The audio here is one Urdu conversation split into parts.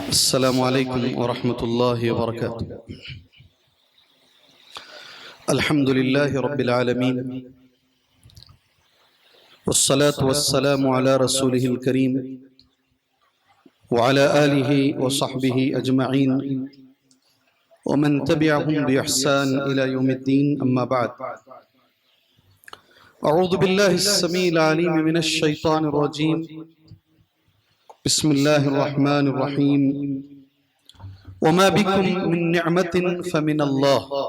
السلام عليكم ورحمة الله وبركاته. الحمد لله رب العالمين، والصلاة والسلام على رسوله الكريم وعلى آله وصحبه أجمعين ومن تبعهم بإحسان إلى يوم الدين. أما بعد، أعوذ بالله السميع العليم من الشيطان الرجيم. بسم الله الرحمن الرحيم. وما بكم من نعمة فمن الله.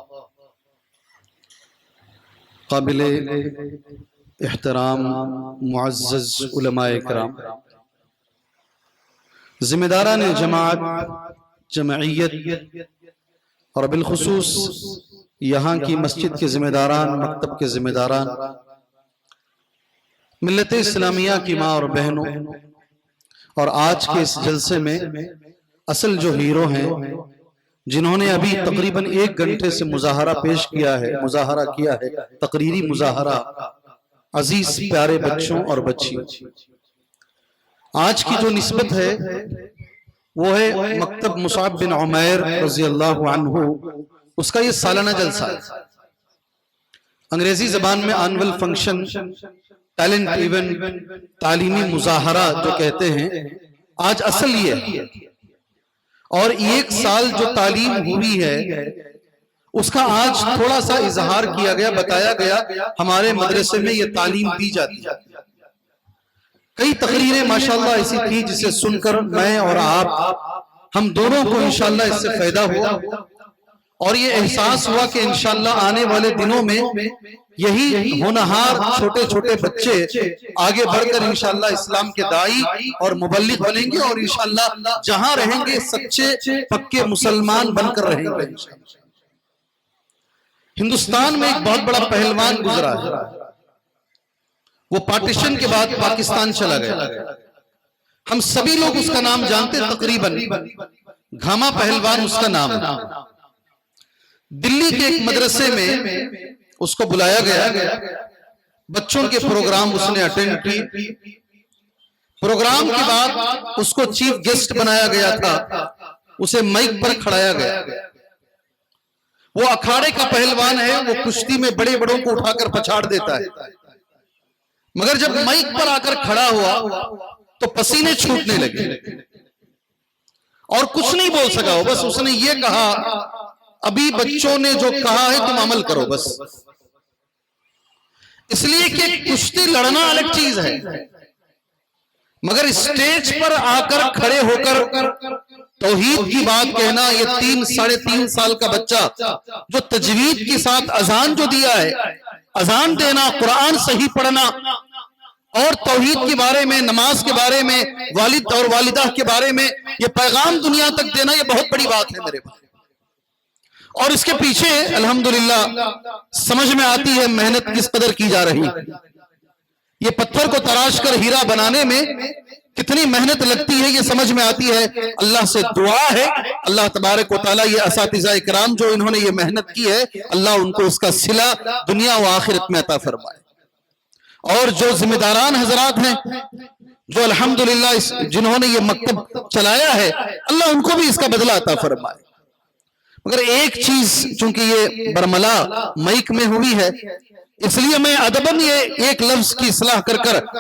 قابل احترام معزز علماء کرام، ذمہ داران جماعت، جمعیت اور بالخصوص یہاں کی مسجد کے ذمہ داران، مکتب کے ذمہ داران، ملت اسلامیہ کی ماں اور بہنوں، اور آج کے اس جلسے میں اصل جو ہیرو ہیں جنہوں نے ابھی تقریباً 1 گھنٹے سے مظاہرہ کیا ہے، تقریری مظاہرہ، عزیز پیارے بچوں اور بچیوں، آج کی جو نسبت ہے وہ ہے مکتب مصعب بن عمیر رضی اللہ عنہ، اس کا یہ سالانہ جلسہ ہے۔ انگریزی زبان میں اینول فنکشن، ٹیلنٹ ایونٹ، تعلیمی مظاہرہ جو کہتے ہیں، آج اصل یہ ہے۔ اور 1 سال جو تعلیم ہوئی ہے اس کا آج تھوڑا سا اظہار کیا گیا، بتایا گیا ہمارے مدرسے میں یہ تعلیم دی جاتی ہے۔ کئی تقریریں ماشاءاللہ ایسی تھی جسے سن کر میں اور آپ ہم دونوں کو انشاءاللہ اس سے فائدہ ہوا، اور یہ احساس ہوا کہ انشاءاللہ آنے والے دنوں میں یہی ہونہار چھوٹے چھوٹے بچے آگے بڑھ کر انشاءاللہ اسلام کے داعی اور مبلغ بنیں گے، اور انشاءاللہ جہاں رہیں گے سچے پکے مسلمان بن کر رہیں گے انشاءاللہ۔ ہندوستان میں ایک بہت بڑا پہلوان گزرا ہے، وہ پارٹیشن کے بعد پاکستان چلا گیا، ہم سبھی لوگ اس کا نام جانتے، تقریباً گھاما پہلوان اس کا نام ہے۔ دلی کے ایک مدرسے میں اس کو بلایا گیا، بچوں کے پروگرام اس نے اٹینڈ کی، پروگرام کے بعد اس کو چیف گیسٹ بنایا گیا تھا، اسے مائک پر کھڑایا گیا۔ وہ اکھاڑے کا پہلوان ہے، وہ کشتی میں بڑے بڑوں کو اٹھا کر پچھاڑ دیتا ہے، مگر جب مائک پر آ کر کھڑا ہوا تو پسینے چھوٹنے لگے اور کچھ نہیں بول سکا، بس اس نے یہ کہا، ابھی بچوں نے جو کہا ہے تم عمل کرو بس۔ اس لیے کہ کشتی لڑنا الگ چیز ہے، مگر اسٹیج پر آ کر کھڑے ہو کر توحید کی بات کہنا، یہ 3-3.5 سال کا بچہ جو تجوید کے ساتھ اذان جو دیا ہے، اذان دینا، قرآن صحیح پڑھنا اور توحید کے بارے میں، نماز کے بارے میں، والد اور والدہ کے بارے میں یہ پیغام دنیا تک دینا، یہ بہت بڑی بات ہے میرے بھائی۔ اور اس کے پیچھے الحمدللہ سمجھ میں آتی ہے محنت کس قدر کی جا رہی ہے۔ یہ پتھر کو تراش کر ہیرا بنانے میں کتنی محنت لگتی ہے یہ سمجھ میں آتی ہے۔ اللہ سے دعا ہے اللہ تبارک و تعالیٰ یہ اساتذہ اکرام جو انہوں نے یہ محنت کی ہے، اللہ ان کو اس کا صلہ دنیا و آخرت میں عطا فرمائے، اور جو ذمہ داران حضرات ہیں جو الحمدللہ جنہوں نے یہ مکتب چلایا ہے، اللہ ان کو بھی اس کا بدلہ عطا فرمائے۔ مگر ایک چیز چونکہ یہ برملا مائک میں ہوئی ہے، اس لیے میں ادباً یہ ایک لفظ کی اصلاح کر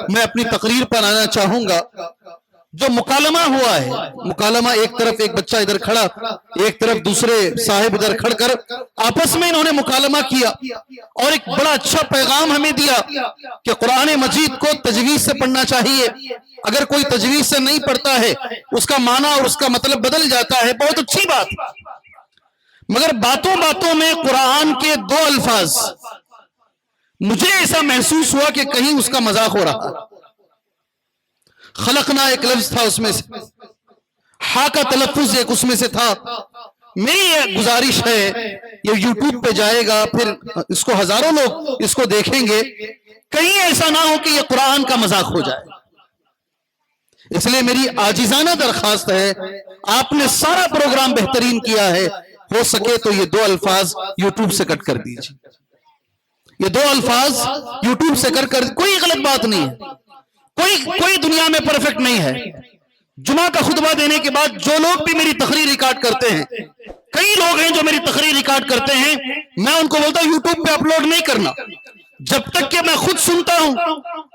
میں اپنی تقریر پر آنا چاہوں گا۔ جو مکالمہ ہوا ہے، مکالمہ ایک طرف ایک بچہ ادھر کھڑا، ایک طرف دوسرے صاحب ادھر کھڑ کر آپس میں انہوں نے مکالمہ کیا، اور ایک بڑا اچھا پیغام ہمیں دیا کہ قرآن مجید کو تجوید سے پڑھنا چاہیے، اگر کوئی تجوید سے نہیں پڑھتا ہے اس کا معنی اور اس کا مطلب بدل جاتا ہے، بہت اچھی بات، مگر باتوں باتوں میں قرآن کے 2 الفاظ مجھے ایسا محسوس ہوا کہ کہیں اس کا مذاق ہو رہا۔ خلقنا ایک لفظ تھا اس میں سے، ہا کا تلفظ ایک اس میں سے تھا۔ میری یہ گزارش ہے، یہ یوٹیوب پہ جائے گا، پھر اس کو ہزاروں لوگ اس کو دیکھیں گے، کہیں ایسا نہ ہو کہ یہ قرآن کا مذاق ہو جائے۔ اس لیے میری عاجزانہ درخواست ہے، آپ نے سارا پروگرام بہترین کیا ہے، ہو سکے تو یہ 2 الفاظ یوٹیوب سے کٹ کر دیجیے، یہ 2 الفاظ یوٹیوب سے کر کوئی غلط بات نہیں ہے، کوئی دنیا میں پرفیکٹ نہیں ہے، جمعہ کا خطبہ دینے کے بعد جو لوگ بھی میری تقریر ریکارڈ کرتے ہیں، کئی لوگ ہیں جو میری تقریر ریکارڈ کرتے ہیں، میں ان کو بولتا ہوں یوٹیوب پہ اپلوڈ نہیں کرنا جب تک کہ میں خود سنتا ہوں،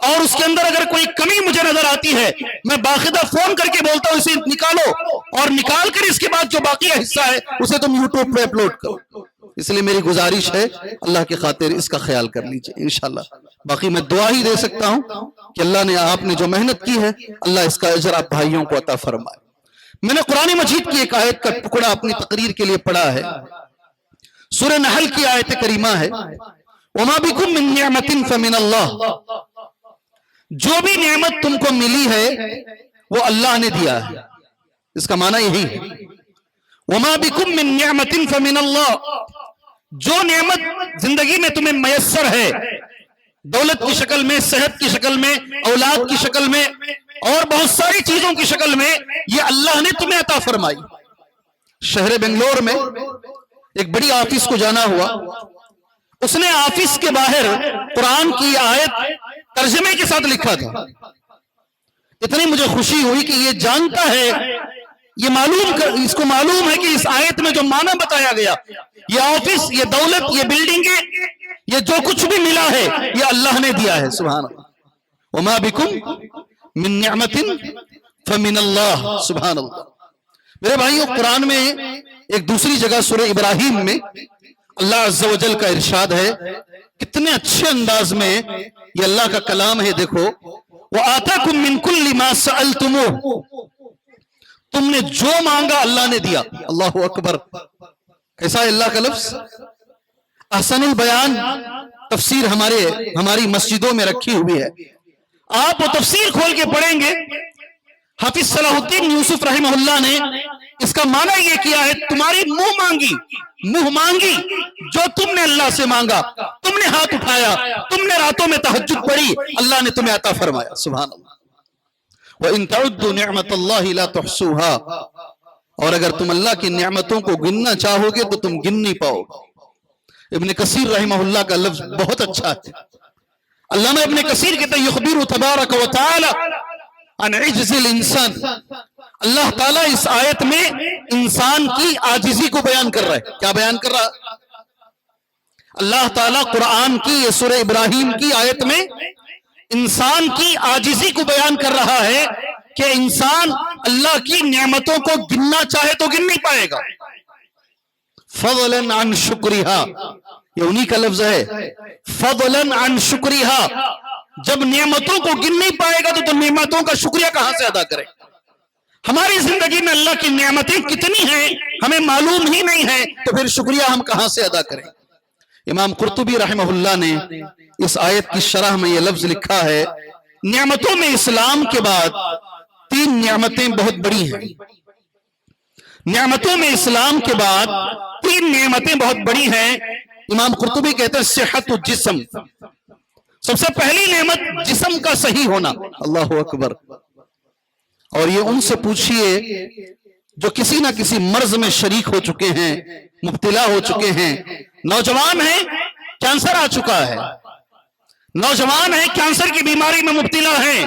اور اس کے اندر اگر کوئی کمی مجھے نظر آتی ہے میں باقاعدہ فون کر کے بولتا ہوں اسے نکالو، اور نکال کر اس کے بعد جو باقی حصہ ہے اسے تم یوٹیوب پہ اپلوڈ کرو۔ اس لیے میری گزارش ہے اللہ کی خاطر اس کا خیال کر لیجئے انشاءاللہ۔ باقی میں دعا ہی دے سکتا ہوں کہ اللہ نے آپ نے جو محنت کی ہے اللہ اس کا اجر آپ بھائیوں کو عطا فرمائے۔ میں نے قرآن مجید کی ایک آیت کا ٹکڑا اپنی تقریر کے لیے پڑھا ہے، سورہ نحل کی آیت کریمہ ہے، وَمَا بِكُم مِّن نِعْمَةٍ فَمِنَ اللَّهِ، جو بھی نعمت تم کو ملی ہے وہ اللہ نے دیا ہے، اس کا معنی یہی ہے وَمَا بِكُم مِّن نِعْمَةٍ فَمِنَ اللَّهِ، جو نعمت زندگی میں تمہیں میسر ہے، دولت کی شکل میں، صحت کی شکل میں، اولاد کی شکل میں، اور بہت ساری چیزوں کی شکل میں، یہ اللہ نے تمہیں عطا فرمائی۔ شہر بنگلور میں ایک بڑی آفس کو جانا ہوا، اس نے آفس کے باہر قرآن کی آیت ترجمے کے ساتھ لکھا تھا۔ اتنی مجھے خوشی ہوئی کہ یہ جانتا ہے، یہ اس کو معلوم ہے کہ اس آیت میں جو معنی بتایا گیا، یہ آفس، یہ دولت، یہ بلڈنگیں، یہ جو کچھ بھی ملا ہے یہ اللہ نے دیا ہے، سبحان اللہ۔ وَمَا بِكُم مِّن نِعْمَةٍ فَمِنَ اللَّهِ، سبحان اللہ۔ میرے بھائیو، قرآن میں ایک دوسری جگہ سورہ ابراہیم میں اللہ عز و جل کا ارشاد ہے، کتنے اچھے انداز میں یہ اللہ کا کلام ہے، دیکھو وَآتَاكُم مِّن كُلِّ مَا سَأَلْتُمُوهُ، تم نے جو مانگا اللہ نے دیا۔ اللہ اکبر، کیسا ہے اللہ کا لفظ؟ احسن البیان تفسیر ہماری مسجدوں میں رکھی ہوئی ہے، آپ وہ تفسیر کھول کے پڑھیں گے، حافظ صلاح الدین یوسف رحمہ اللہ نے اس کا معنی یہ کیا ہے، تمہاری منہ مانگی جو تم نے اللہ سے مانگا، تم نے ہاتھ اٹھایا، تم نے راتوں میں تہجد پڑھی، اللہ نے تمہیں عطا فرمایا، سبحان اللہ۔ وَإِن تَعُدُّوا نِعْمَةَ اللَّهِ لَا تُحْصُوهَا، اور اگر تم اللہ کی نعمتوں کو گننا چاہو گے تو تم گن نہیں پاؤ گے۔ ابن کثیر رحمہ اللہ کا لفظ بہت اچھا ہے، علامہ ابن کثیر کہتے ہیں یخبر تبارک و تعالی عن عجز الانسان، اللہ تعالیٰ اس آیت میں انسان کی عاجزی کو بیان کر رہا ہے۔ کیا بیان کر رہا ہے؟ اللہ تعالیٰ قرآن کی یہ سورہ ابراہیم کی آیت میں انسان کی عاجزی کو بیان کر رہا ہے کہ انسان اللہ کی نعمتوں کو گننا چاہے تو گن نہیں پائے گا۔ فضلاً عن شکریہا، یہ انہی کا لفظ ہے، فضلاً عن شکریہا، جب نعمتوں کو گن نہیں پائے گا تو نعمتوں کا شکریہ کہاں سے ادا کرے؟ ہماری زندگی میں اللہ کی نعمتیں کتنی ہیں ہمیں معلوم ہی نہیں ہے، تو پھر شکریہ ہم کہاں سے ادا کریں؟ امام قرطبی رحمہ اللہ نے اس آیت کی شرح میں یہ لفظ لکھا ہے، نعمتوں میں اسلام کے بعد تین نعمتیں بہت بڑی ہیں۔ نعمتوں میں اسلام کے بعد تین نعمتیں بہت بڑی ہیں۔ امام قرطبی کہتے ہیں صحت الجسم، سب سے پہلی نعمت جسم کا صحیح ہونا، اللہ اکبر۔ اور یہ ان سے پوچھئے جو کسی نہ کسی مرض میں شریک ہو چکے ہیں، مبتلا ہو چکے ہیں، نوجوان ہیں کینسر آ چکا ہے، نوجوان ہیں کینسر کی بیماری میں مبتلا ہیں،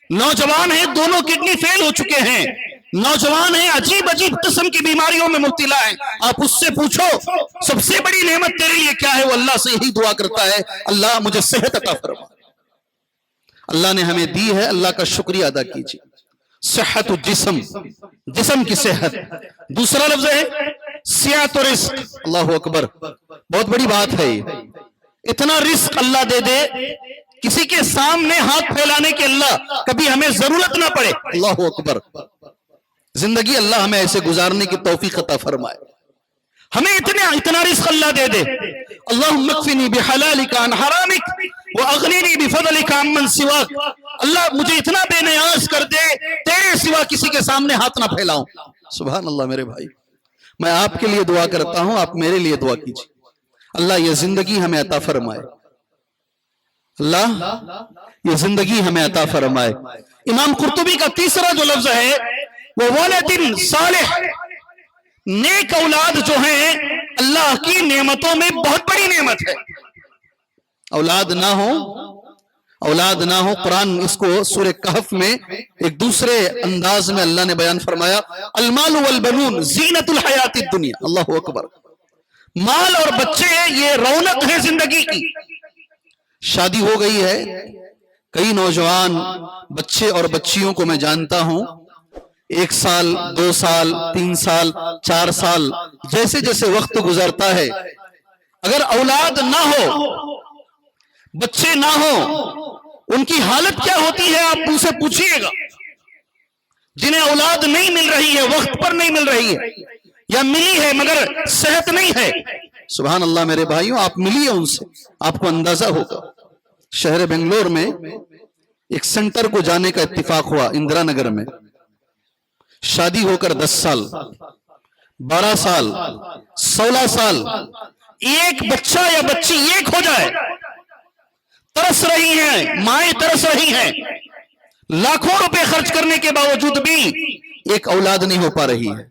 نوجوان ہیں دونوں کڈنی فیل ہو چکے ہیں، نوجوان ہیں عجیب قسم کی بیماریوں میں مبتلا ہیں، آپ اس سے پوچھو سب سے بڑی نعمت تیرے لیے کیا ہے، وہ اللہ سے یہی دعا کرتا ہے، اللہ مجھے صحت عطا فرما۔ اللہ نے ہمیں دی ہے، اللہ کا شکریہ ادا کیجیے۔ صحت الجسم، جسم کی صحت۔ دوسرا لفظ ہے سعت رزق، اللہ اکبر، بہت بڑی بات ہے یہ، اتنا رزق اللہ دے دے کسی کے سامنے ہاتھ پھیلانے کے اللہ کبھی ہمیں ضرورت نہ پڑے، اللہ اکبر۔ زندگی اللہ ہمیں ایسے گزارنے کی توفیق عطا فرمائے، ہمیں اتنا رزق اللہ دے دے۔ اللہم اکفنی بحلالک عن حرامک واغنینی بفضلک عن من سواک، اللہ مجھے اتنا بے نیاز کر دے تیرے سوا کسی کے سامنے ہاتھ نہ پھیلاؤں۔ سبحان اللہ میرے بھائی، میں آپ کے لیے دعا کرتا ہوں، آپ میرے لیے دعا کیجیے، اللہ یہ زندگی ہمیں عطا فرمائے، اللہ یہ زندگی ہمیں عطا فرمائے۔ امام قرطبی کا تیسرا جو لفظ ہے وہ ولد صالح، نیک اولاد جو ہیں اللہ کی نعمتوں میں بہت بڑی نعمت ہے۔ اولاد نہ ہو اولاد نہ ہو. قرآن اس کو سورہ کہف میں ایک دوسرے انداز میں اللہ نے بیان فرمایا, المال والبنون زینت الحیات الدنیا. اللہ اکبر. مال اور بچے یہ رونق ہے زندگی کی. شادی ہو گئی ہے, کئی نوجوان بچے اور بچیوں کو میں جانتا ہوں, 1 سال 2 سال 3 سال 4 سال جیسے جیسے وقت گزرتا ہے, اگر اولاد نہ ہو, بچے نہ ہو, ان کی حالت کیا ہوتی ہے آپ ان سے پوچھئے گا. جنہیں اولاد نہیں مل رہی ہے, وقت پر نہیں مل رہی ہے, یا ملی ہے مگر صحت نہیں ہے. سبحان اللہ میرے بھائیوں, آپ ملیے ان سے, آپ کو اندازہ ہوگا. شہر بنگلور میں ایک سینٹر کو جانے کا اتفاق ہوا, اندرا نگر میں. شادی ہو کر 10 سال 12 سال 16 سال, ایک بچہ یا بچی ایک ہو جائے, ترس رہی ہیں مائیں, ترس رہی ہیں, لاکھوں روپے خرچ کرنے کے باوجود بھی ایک اولاد نہیں ہو پا رہی ہے.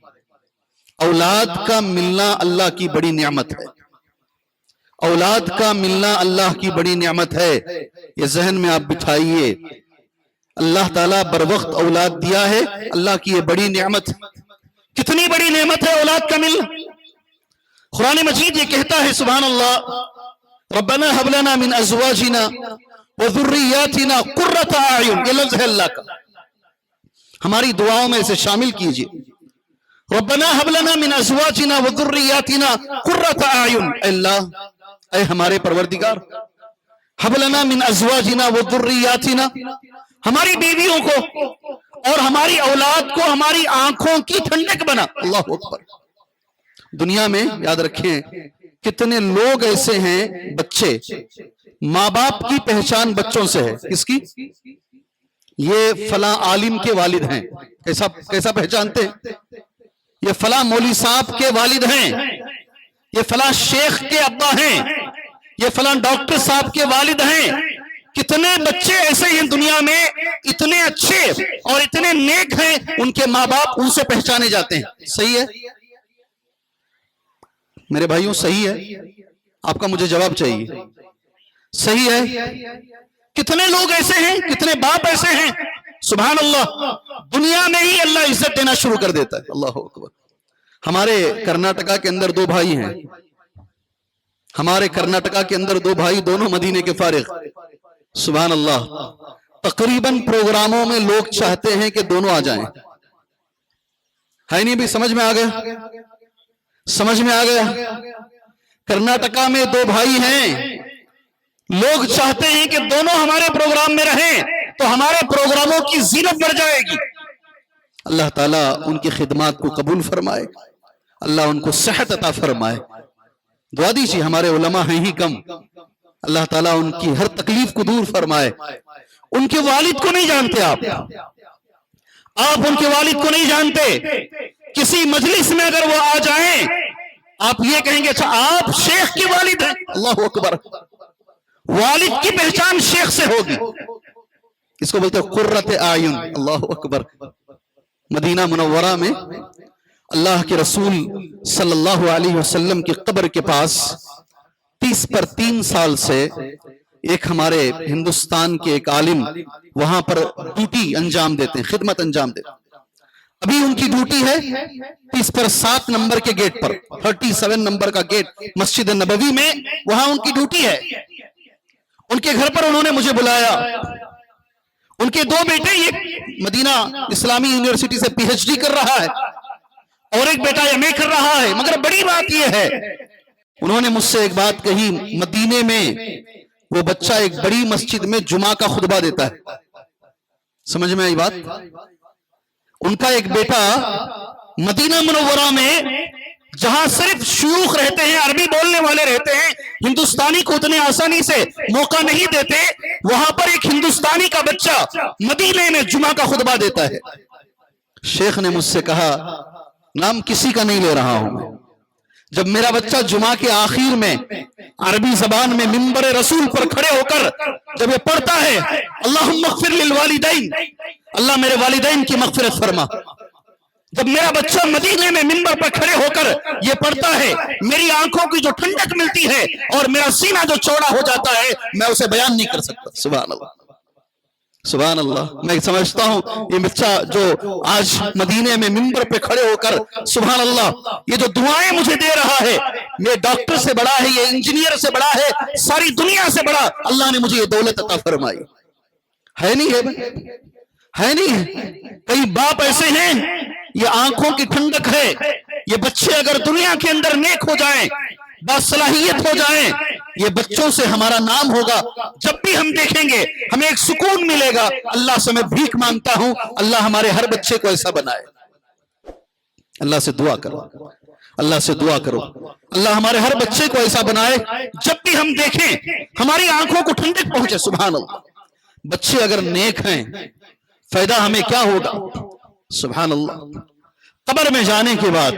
اولاد کا ملنا اللہ کی بڑی نعمت ہے. اولاد کا ملنا اللہ کی بڑی نعمت ہے. یہ ذہن میں آپ بٹھائیے, اللہ تعالیٰ بر وقت اولاد دیا ہے, اللہ کی یہ بڑی نعمت. کتنی بڑی نعمت ہے اولاد کا ملنا. قرآن مجید یہ کہتا ہے سبحان اللہ, ربنا هب لنا من ازواجنا وذریاتنا قرۃ اعین. یہ لفظ ہے اللہ کا, ہماری دعاؤں میں اسے شامل کیجئے. ربنا هب لنا من ازواجنا وذریاتنا قرۃ اعین. اللہ, اے ہمارے پروردگار, هب لنا من ازواجنا وذریاتنا, ہماری بیویوں کو اور ہماری اولاد کو ہماری آنکھوں کی ٹھنڈک بنا. اللہ اکبر. دنیا میں یاد رکھیں کتنے لوگ ایسے ہیں, بچے, ماں باپ کی پہچان بچوں سے ہے. کس کی؟ یہ فلاں عالم کے والد ہیں. کیسا پہچانتے ہیں؟ یہ فلاں مولوی صاحب کے والد ہیں, یہ فلاں شیخ کے ابا ہیں, یہ فلاں ڈاکٹر صاحب کے والد ہیں. کتنے بچے ایسے ہیں دنیا میں, اتنے اچھے اور اتنے نیک ہیں, ان کے ماں باپ ان سے پہچانے جاتے ہیں. صحیح ہے میرے بھائیوں, صحیح ہے؟ آپ کا مجھے جواب چاہیے. صحیح ہے؟ کتنے لوگ ایسے ہیں, کتنے باپ ایسے ہیں, سبحان اللہ, دنیا میں ہی اللہ عزت دینا شروع کر دیتا ہے. اللہ اکبر. ہمارے کرناٹکا کے اندر 2 بھائی ہیں, ہمارے کرناٹکا کے اندر 2 بھائی, دونوں مدینے کے فارغ. سبحان اللہ. تقریباً پروگراموں میں لوگ چاہتے ہیں کہ دونوں آ جائیں. ہے نہیں بھی؟ سمجھ میں آ گیا, سمجھ میں آ گیا. کرناٹکا میں 2 بھائی ہیں, لوگ چاہتے ہیں کہ دونوں ہمارے پروگرام میں رہیں تو ہمارے پروگراموں کی زینت بڑھ جائے گی. اللہ تعالیٰ ان کی خدمات کو قبول فرمائے, اللہ ان کو صحت عطا فرمائے. دعا دیجیے, ہمارے علماء ہیں ہی کم, اللہ تعالیٰ ان کی ہر تکلیف کو دور فرمائے. ان کے والد کو نہیں جانتے آپ ان کے والد کو نہیں جانتے. کسی مجلس میں اگر وہ آ جائیں, آپ یہ کہیں گے اچھا آپ شیخ کے والد ہیں. اللہ اکبر. والد کی پہچان شیخ سے ہوگی. اس کو بولتے ہیں قرۃ اعین. اللہ اکبر. مدینہ منورہ میں اللہ کے رسول صلی اللہ علیہ وسلم کی قبر کے پاس 30 پر 3 سال سے ایک ہمارے ہندوستان کے ایک عالم وہاں پر ڈیوٹی انجام دیتے ہیں, خدمت انجام دیتے ہیں. ابھی ان کی ڈیوٹی ہے 30 پر 7 نمبر کے گیٹ پر, 37 نمبر کا گیٹ مسجد نبوی میں, وہاں ان کی ڈیوٹی ہے. ان کے گھر پر انہوں نے مجھے بلایا. ان کے 2 بیٹے, ایک مدینہ اسلامی یونیورسٹی سے PhD کر رہا ہے اور ایک بیٹا MA کر رہا ہے. مگر بڑی بات یہ ہے, انہوں نے مجھ سے ایک بات کہی, مدینے میں وہ بچہ ایک بڑی مسجد میں جمعہ کا خطبہ دیتا ہے. سمجھ میں آئی بات؟ ان کا ایک بیٹا مدینہ منورہ میں, جہاں صرف شیوخ رہتے ہیں, عربی بولنے والے رہتے ہیں, ہندوستانی کو اتنے آسانی سے موقع نہیں دیتے, وہاں پر ایک ہندوستانی کا بچہ مدینے میں جمعہ کا خطبہ دیتا ہے. شیخ نے مجھ سے کہا, نام کسی کا نہیں لے رہا ہوں میں, جب میرا بچہ جمعہ کے آخر میں عربی زبان میں منبر رسول پر کھڑے ہو کر جب یہ پڑھتا ہے اللہم اغفر للوالدین, اللہ میرے والدین کی مغفرت فرما, جب میرا بچہ مدینے میں منبر پر کھڑے ہو کر یہ پڑھتا ہے, میری آنکھوں کی جو ٹھنڈک ملتی ہے اور میرا سینہ جو چوڑا ہو جاتا ہے, میں اسے بیان نہیں کر سکتا. سبحان اللہ. سبحان اللہ. میں سمجھتا ہوں یہ بچہ جو آج مدینے میں منبر پہ کھڑے ہو کر سبحان اللہ یہ جو دعائیں مجھے دے رہا ہے، یہ ڈاکٹر سے بڑا ہے، یہ انجینئر سے بڑا ہے، ساری دنیا سے بڑا اللہ نے مجھے یہ دولت عطا فرمائی. ہے نہیں ہے نہیں ہے. کئی باپ ایسے ہیں، یہ آنکھوں کی ٹھنڈک ہے. یہ بچے اگر دنیا کے اندر نیک ہو جائیں، باصلاحیت ہو جائیں، یہ بچوں سے ہمارا نام ہوگا. جب بھی ہم دیکھیں گے ہمیں ایک سکون ملے گا. اللہ سے میں بھیک مانگتا ہوں، اللہ ہمارے ہر بچے کو ایسا بنائے. اللہ سے دعا کرو، اللہ سے دعا کرو اللہ ہمارے ہر بچے کو ایسا بنائے جب بھی ہم دیکھیں ہماری آنکھوں کو ٹھنڈک پہنچے. سبحان اللہ. بچے اگر نیک ہیں فائدہ ہمیں کیا ہوگا؟ سبحان اللہ. قبر میں جانے کے بعد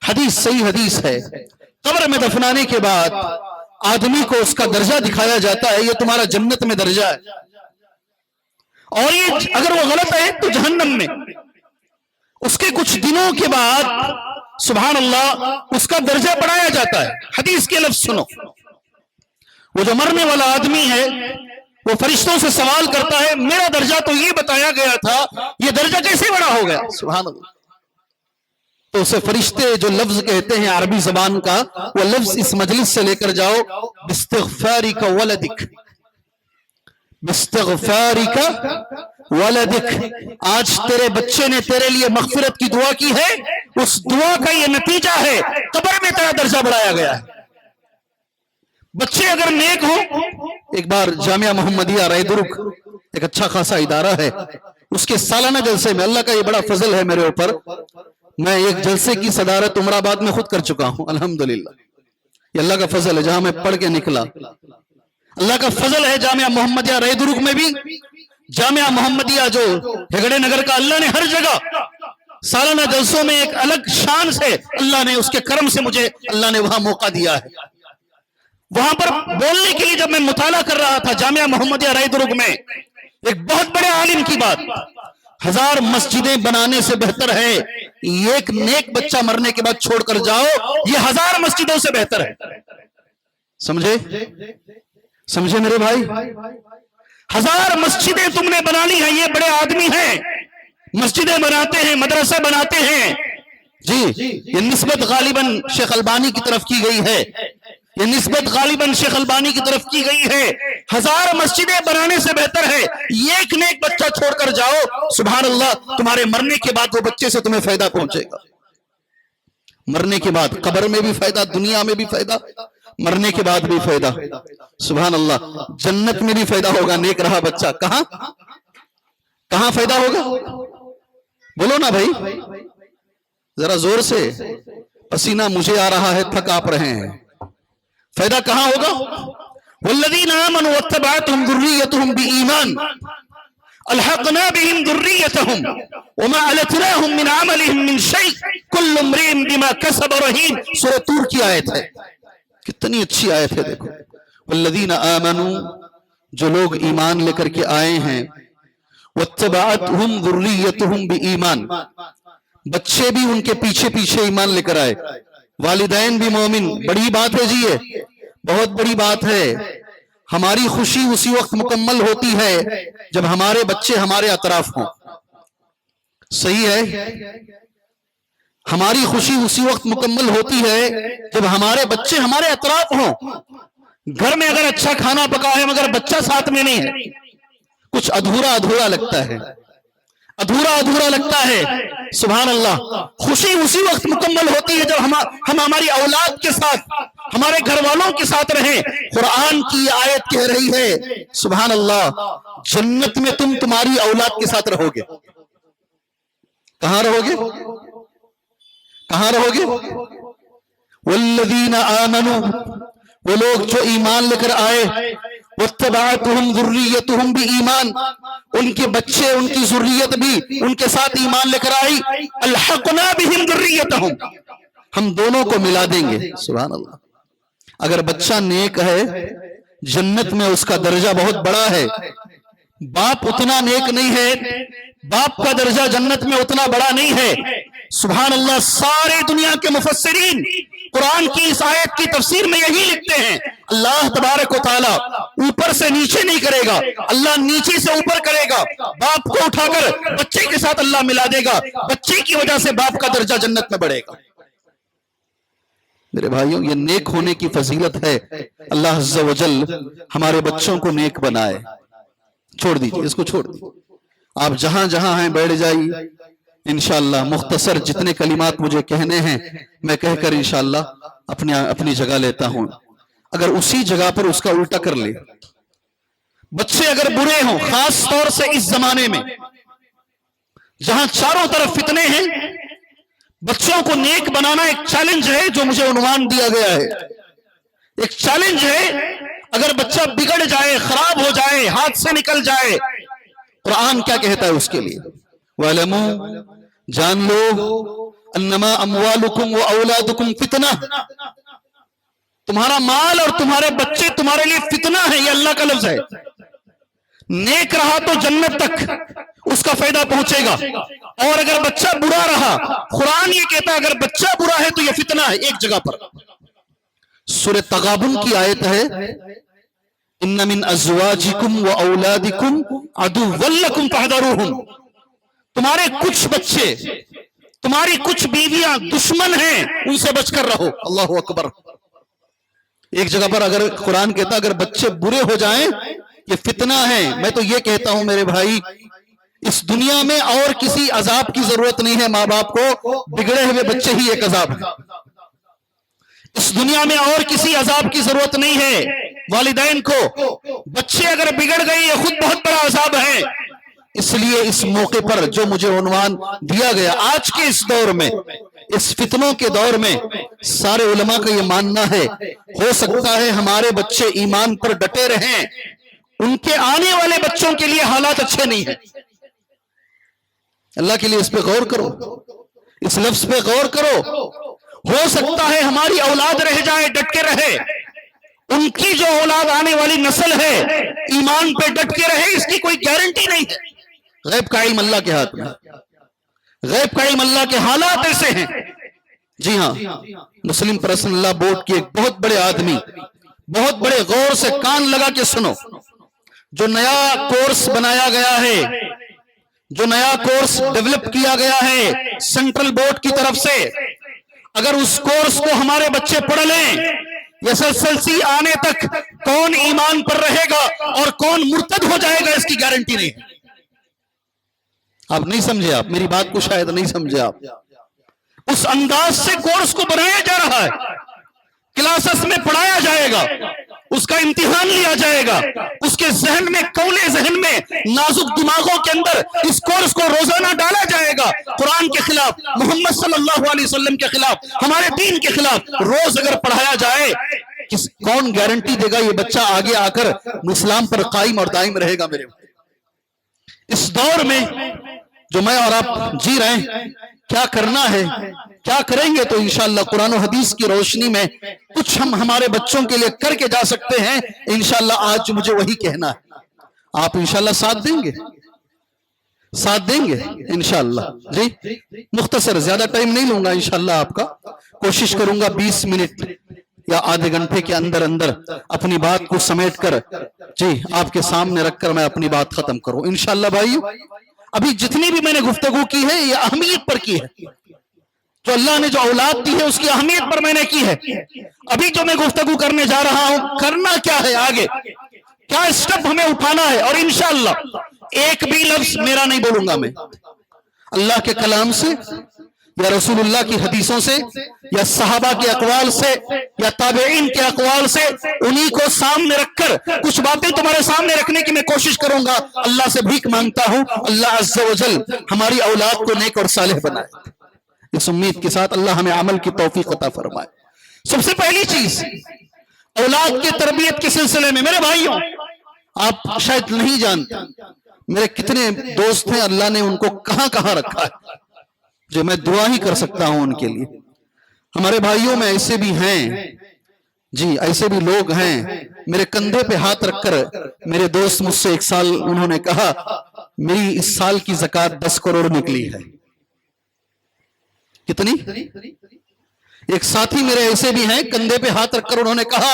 حدیث صحیح حدیث ہے، قبر میں دفنانے کے بعد آدمی کو اس کا درجہ دکھایا جاتا ہے، یہ تمہارا جنت میں درجہ ہے، اور یہ اگر وہ غلط ہے تو جہنم میں. اس کے کچھ دنوں کے بعد سبحان اللہ اس کا درجہ بڑھایا جاتا ہے. حدیث کے لفظ سنو. وہ جو مرنے والا آدمی ہے وہ فرشتوں سے سوال کرتا ہے، میرا درجہ تو یہ بتایا گیا تھا، یہ درجہ کیسے بڑا ہو گیا؟ سبحان اللہ. تو اسے فرشتے جو لفظ کہتے ہیں عربی زبان کا، وہ لفظ اس مجلس سے لے کر جاؤ، باستغفارک ولدک. باستغفارک ولدک. آج تیرے بچے نے تیرے لیے مغفرت کی دعا کی ہے، اس دعا کا یہ نتیجہ ہے قبر میں تیرا درجہ بڑھایا گیا ہے. بچے اگر نیک ہوں، ایک بار جامعہ محمدیہ رائے درگ ایک اچھا خاصا ادارہ ہے، اس کے سالانہ جلسے میں، اللہ کا یہ بڑا فضل ہے میرے اوپر، میں ایک جلسے کی صدارت عمر آباد میں خود کر چکا ہوں الحمدللہ. یہ اللہ کا فضل ہے، جہاں میں پڑھ کے نکلا. اللہ کا فضل ہے جامعہ محمدیہ رائے درگ میں بھی، جامعہ محمدیہ جو ہگڑے نگر کا، اللہ نے ہر جگہ سالانہ جلسوں میں ایک الگ شان سے اللہ نے اس کے کرم سے مجھے اللہ نے وہاں موقع دیا ہے. وہاں پر بولنے کے لیے جب میں مطالعہ کر رہا تھا جامعہ محمدیہ رائے درگ میں، ایک بہت بڑے عالم کی بات، 1000 مسجدیں بنانے سے بہتر ہے ایک نیک بچہ مرنے کے بعد چھوڑ کر جاؤ، یہ 1000 مسجدوں سے بہتر ہے. سمجھے میرے بھائی؟ 1000 مسجدیں تم نے بنا لی ہیں، یہ بڑے آدمی ہیں، مسجدیں بناتے ہیں، مدرسہ بناتے ہیں. جی یہ نسبت غالباً شیخ البانی کی طرف کی گئی ہے، یہ نسبت غالباً شیخ البانی کی طرف کی گئی ہے. 1000 مسجدیں بنانے سے بہتر ہے ایک نیک بچہ چھوڑ کر جاؤ. سبحان اللہ. تمہارے مرنے کے بعد وہ بچے سے تمہیں فائدہ پہنچے گا. مرنے کے بعد قبر میں بھی فائدہ، دنیا میں بھی فائدہ، مرنے کے بعد بھی فائدہ. سبحان اللہ. جنت میں بھی فائدہ ہوگا نیک رہا بچہ. کہاں فائدہ ہوگا؟ بولو نا بھائی ذرا زور سے. پسینہ مجھے آ رہا ہے، تھک آپ رہے ہیں. فائدہ کہاں ہوگا؟ والذین آمنوا واتبعتهم ذریتهم بإیمان الحقنا بهم ذریتهم وما علتناهم من عملهم من شیء کل امرئ بما کسب رہین. سورہ طور کی آیت ہے، کتنی اچھی آیت ہے. دیکھو والذین آمنوا، جو لوگ ایمان لے کر کے آئے ہیں، واتبعتهم ذریتهم بإیمان، بچے بھی ان کے پیچھے پیچھے ایمان لے کر آئے، والدین بھی مومن. بڑی بات ہے جی، یہ بہت بڑی بات ہے. ہماری خوشی اسی وقت مکمل ہوتی ہے جب ہمارے بچے ہمارے اطراف ہوں. صحیح ہے؟ ہماری خوشی اسی وقت مکمل ہوتی ہے جب ہمارے بچے ہمارے اطراف ہوں. گھر میں اگر اچھا کھانا پکا ہے مگر بچہ ساتھ میں نہیں ہے، کچھ ادھورا ادھورا لگتا ہے، ادھورا ادھورا لگتا ہے. سبحان اللہ. خوشی اسی وقت مکمل ہوتی ہے جب ہم ہماری اولاد کے ساتھ، ہمارے گھر والوں کے ساتھ رہیں. قرآن کی آیت کہہ رہی ہے سبحان اللہ، جنت میں تم تمہاری اولاد کے ساتھ رہو گے. کہاں رہو گے؟ کہاں رہو گے؟ والذین آمنوا، وہ لوگ جو ایمان لے کر آئے، واتبعتهم ذریتهم بإیمان، ان کے بچے، ان کی ذریت بھی ان کے ساتھ ایمان لے کر آئی. الحقنا بهم ذریتهم، ہم دونوں کو ملا دیں گے. سبحان اللہ. اگر بچہ نیک ہے جنت میں اس کا درجہ بہت بڑا ہے. باپ اتنا نیک نہیں ہے، باپ کا درجہ جنت میں اتنا بڑا نہیں ہے. سبحان اللہ. سارے دنیا کے مفسرین قرآن کی اس آیت کی تفسیر میں یہی لکھتے ہیں. اللہ تبارک و تعالی اوپر سے نیچے نہیں کرے گا، اللہ نیچے سے اوپر کرے گا. باپ کو اٹھا کر بچے کے ساتھ اللہ ملا دے گا، بچے کی وجہ سے باپ کا درجہ جنت میں بڑھے گا. میرے بھائیوں، یہ نیک ہونے کی فضیلت ہے. اللہ عز و جل ہمارے بچوں کو نیک بنائے. چھوڑ دیجئے، اس کو چھوڑ دیجئے. آپ جہاں جہاں ہیں بیٹھ جائیے. انشاءاللہ مختصر جتنے کلمات مجھے کہنے ہیں میں کہہ کر انشاءاللہ اپنی جگہ لیتا ہوں. اگر اسی جگہ پر اس کا الٹا کر لے، بچے اگر برے ہوں، خاص طور سے اس زمانے میں جہاں چاروں طرف فتنے ہیں، بچوں کو نیک بنانا ایک چیلنج ہے جو مجھے عنوان دیا گیا ہے. ایک چیلنج ہے. اگر بچہ بگڑ جائے، خراب ہو جائے، ہاتھ سے نکل جائے، قرآن کیا کہتا ہے اس کے لیے؟ وَاعْلَمُوا، جان لو، انما اموالکم و اولادکم فتنہ، تمہارا مال اور تمہارے بچے تمہارے لیے فتنہ ہے. یہ اللہ کا لفظ ہے. نیک رہا تو جنت تک اس کا فائدہ پہنچے گا، اور اگر بچہ برا رہا، قرآن یہ کہتا ہے اگر بچہ برا ہے تو یہ فتنہ ہے. ایک جگہ پر سورہ تغابن کی آیت ہے، ان من ازواجکم و اولادکم عدوا لکم فاحذروہم، تمہارے کچھ بچے، تمہاری کچھ بیویاں دشمن ہیں، ان سے بچ کر رہو. اللہ اکبر. ایک جگہ پر اگر قرآن کہتا اگر بچے برے ہو جائیں یہ فتنہ ہے. میں تو یہ کہتا ہوں میرے بھائی، اس دنیا میں اور کسی عذاب کی ضرورت نہیں ہے. ماں باپ کو بگڑے ہوئے بچے ہی ایک عذاب ہے. اس دنیا میں اور کسی عذاب کی ضرورت نہیں ہے. والدین کو بچے اگر بگڑ گئے یہ خود بہت بڑا عذاب ہے. اس لیے اس موقع پر جو مجھے عنوان دیا گیا، آج کے اس دور میں، اس فتنوں کے دور میں، سارے علماء کا یہ ماننا ہے ہو سکتا ہے ہمارے بچے ایمان پر ڈٹے رہیں، ان کے آنے والے بچوں کے لیے حالات اچھے نہیں ہیں. اللہ کے لیے اس پہ غور کرو، اس لفظ پہ غور کرو. ہو سکتا ہے ہماری اولاد رہ جائے، ڈٹ کے رہے، ان کی جو اولاد آنے والی نسل ہے ایمان پہ ڈٹ کے رہے، اس کی کوئی گارنٹی نہیں ہے. غیب کا علم اللہ کے ہاتھ میں، غیب کا علم اللہ کے حالات ایسے ہیں. جی ہاں، مسلم پرسنل لا بورڈ کے ایک بہت بڑے آدمی، بہت بڑے، غور سے کان لگا کے سنو، جو نیا کورس بنایا گیا ہے، جو نیا کورس ڈیولپ کیا گیا ہے سینٹرل بورڈ کی طرف سے، اگر اس کورس کو ہمارے بچے پڑھ لیں، SSLC آنے تک کون ایمان پر رہے گا اور کون مرتد ہو جائے گا اس کی گارنٹی نہیں ہے. آپ نہیں سمجھے، آپ میری بات کو شاید نہیں سمجھے. آپ اس انداز سے کورس کو بنایا جا رہا ہے، کلاسز میں پڑھایا جائے گا، اس کا امتحان لیا جائے گا، اس کے ذہن میں، کولے ذہن میں، نازک دماغوں کے اندر اس کورس کو روزانہ ڈالا جائے گا. قرآن کے خلاف، محمد صلی اللہ علیہ وسلم کے خلاف، ہمارے دین کے خلاف روز اگر پڑھایا جائے، کون گارنٹی دے گا یہ بچہ آگے آ کر اسلام پر قائم اور دائم رہے گا؟ میرے اس دور میں جو میں اور آپ جی رہے ہیں، کیا کرنا ہے، کیا کریں گے؟ تو انشاءاللہ قرآن و حدیث کی روشنی میں کچھ ہم ہمارے بچوں کے لیے کر کے جا سکتے ہیں. انشاءاللہ آج مجھے وہی کہنا ہے. آپ انشاءاللہ ساتھ دیں گے؟ ساتھ دیں گے انشاءاللہ؟ جی مختصر، زیادہ ٹائم نہیں لوں گا انشاءاللہ آپ کا. کوشش کروں گا 20 منٹ یا آدھے گھنٹے کے اندر اندر اپنی بات کو سمیٹ کر جی آپ کے سامنے رکھ کر میں اپنی بات ختم کروں انشاءاللہ. بھائی، ابھی جتنی بھی میں نے گفتگو کی ہے یہ اہمیت پر کی ہے. جو اللہ نے جو اولاد دی ہے اس کی اہمیت پر میں نے کی ہے. ابھی جو میں گفتگو کرنے جا رہا ہوں، کرنا کیا ہے، آگے کیا اسٹیپ ہمیں اٹھانا ہے، اور انشاءاللہ ایک بھی لفظ میرا نہیں بولوں گا. میں اللہ کے کلام سے یا رسول اللہ کی حدیثوں سے یا صحابہ کے اقوال سے یا تابعین کے اقوال سے انہی کو سامنے رکھ کر کچھ باتیں تمہارے سامنے رکھنے کی میں کوشش کروں گا. اللہ سے بھیک مانگتا ہوں اللہ عز و جل ہماری اولاد کو نیک اور صالح بنائے. اس امید کے ساتھ اللہ ہمیں عمل کی توفیق عطا فرمائے. سب سے پہلی چیز اولاد کی تربیت کے سلسلے میں، میرے بھائیوں، آپ شاید نہیں جانتے میرے کتنے دوست ہیں اللہ نے ان کو کہاں کہاں رکھا ہے، جو میں دعا ہی کر سکتا ہوں ان کے لیے. ہمارے بھائیوں میں ایسے بھی ہیں، جی ایسے بھی لوگ ہیں، میرے کندھے پہ ہاتھ رکھ کر میرے دوست مجھ سے ایک سال انہوں نے کہا میری اس سال کی زکوٰۃ 10 کروڑ نکلی ہے. کتنی؟ ایک ساتھی میرے ایسے بھی ہیں، کندھے پہ ہاتھ رکھ کر انہوں نے کہا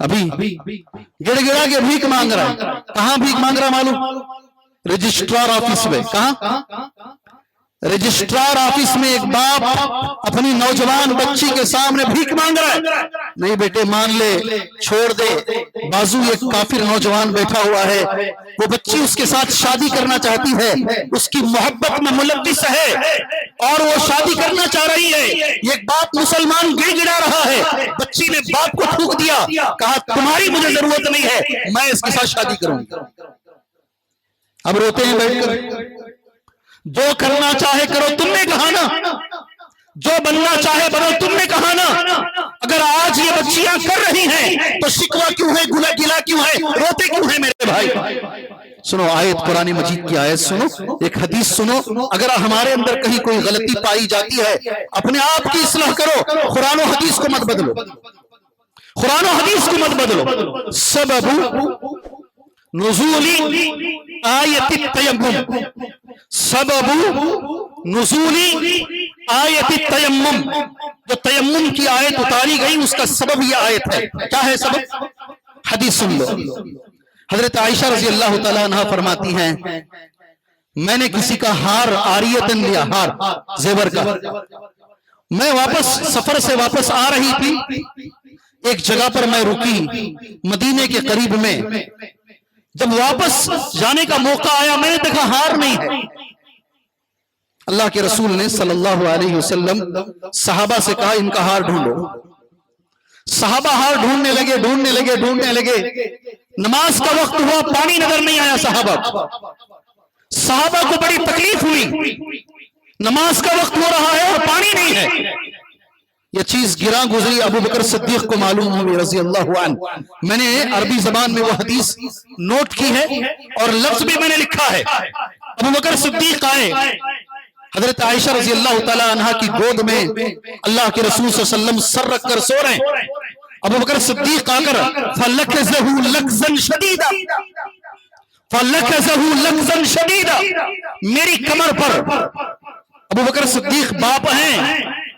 ابھی گڑ گڑا کے بھیک مانگ رہا ہے. کہاں بھیک مانگ رہا معلوم؟ رجسٹرار آفس میں. کہاں؟ رجسٹرار آفس میں ایک باپ اپنی نوجوان بچی کے سامنے بھیک مانگ رہا ہے. نہیں بیٹے مان لے، چھوڑ دے. بازو ایک کافر نوجوان بیٹھا ہوا ہے، وہ بچی اس کے ساتھ شادی کرنا چاہتی ہے، اس کی محبت میں ملوث ہے اور وہ شادی کرنا چاہ رہی ہے. ایک باپ مسلمان گڑ گڑا رہا ہے، بچی نے باپ کو تھوک دیا، کہا تمہاری مجھے ضرورت نہیں ہے، میں اس کے ساتھ شادی کروں گی. اب روتے ہیں بیٹھ کر. جو کرنا چاہے کرو، تم نے کہا نا. جو بننا چاہے بنو، تم نے کہا نا. اگر آج یہ بچیاں کر رہی ہیں تو شکوہ کیوں ہے، گلہ کیوں ہے، روتے کیوں ہیں میرے بھائی؟ سنو آیت، قرآن مجید کی آیت سنو، ایک حدیث سنو. اگر ہمارے اندر کہیں کوئی غلطی پائی جاتی ہے، اپنے آپ کی اصلاح کرو. قرآن و حدیث کو مت بدلو، قرآن و حدیث کو مت بدلو. سبب نزول آیت التیمم، سبب نزول آیت التیمم، جو تیمم کی آیت اتاری گئی اس کا سبب یہ آیت ہے. کیا ہے سبب؟ حدیث سن لو. حضرت عائشہ رضی اللہ تعالیٰ عنہ فرماتی ہیں میں نے کسی کا ہار عاریتن لیا، ہار زیور کا. میں واپس سفر سے واپس آ رہی تھی، ایک جگہ پر میں رکی مدینے کے قریب میں. جب واپس جانے کا موقع آیا میں نے دیکھا ہار نہیں ہے. اللہ کے رسول نے صلی اللہ علیہ وسلم صحابہ سے کہا ان کا ہار ڈھونڈو. صحابہ ہار ڈھونڈنے لگے. نماز کا وقت ہوا، پانی نظر نہیں آیا. صحابہ کو بڑی تکلیف ہوئی، نماز کا وقت ہو رہا ہے اور پانی نہیں ہے. یہ چیز گراں گزری ابو بکر صدیق کو معلوم ہوئی رضی اللہ عنہ. میں نے عربی زبان میں وہ حدیث نوٹ کی ہے اور لفظ بھی میں نے لکھا ہے. ابو بکر صدیق آئے، حضرت عائشہ رضی اللہ تعالی عنہ کی گود میں اللہ کے رسول صلی اللہ علیہ وسلم سر رکھ کر سو رہے ہیں. ابو بکر صدیق آ کر فَلَكَزَهُ لَكْزًا شَدِيدًا، فَلَكَزَهُ لَكْزًا شَدِيدًا، میری کمر پر. ابو بکر صدیق باپ ہیں،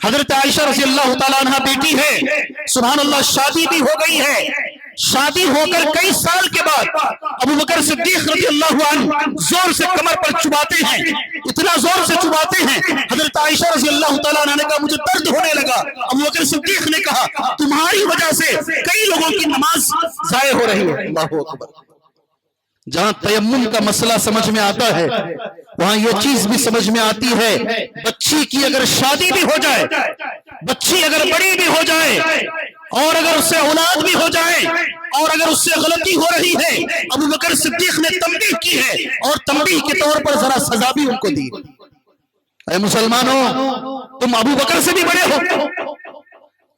حضرت عائشہ رضی اللہ تعالیٰ عنہ بیٹی ہے. سبحان اللہ، شادی بھی ہو گئی ہے. شادی ہو کر کئی سال کے بعد ابو بکر صدیق رضی اللہ عنہ زور سے کمر پر چباتے ہیں، اتنا زور سے چباتے ہیں. حضرت عائشہ رضی اللہ تعالیٰ عنہ نے کہا مجھے درد ہونے لگا. ابو بکر صدیق نے کہا تمہاری وجہ سے کئی لوگوں کی نماز ضائع ہو رہی ہے. اللہ اکبر. جہاں تیمم کا مسئلہ سمجھ میں آتا ہے وہاں یہ چیز بھی سمجھ میں آتی ہے. بچی کی اگر شادی بھی ہو جائے، بچی اگر بڑی بھی ہو جائے اور اگر اس سے اولاد بھی ہو جائے اور اگر اس سے غلطی ہو رہی ہے، ابو بکر صدیق نے تنبیہ کی ہے اور تنبیہ کے طور پر ذرا سزا بھی ان کو دی. اے مسلمانوں، تم ابو بکر سے بھی بڑے ہو،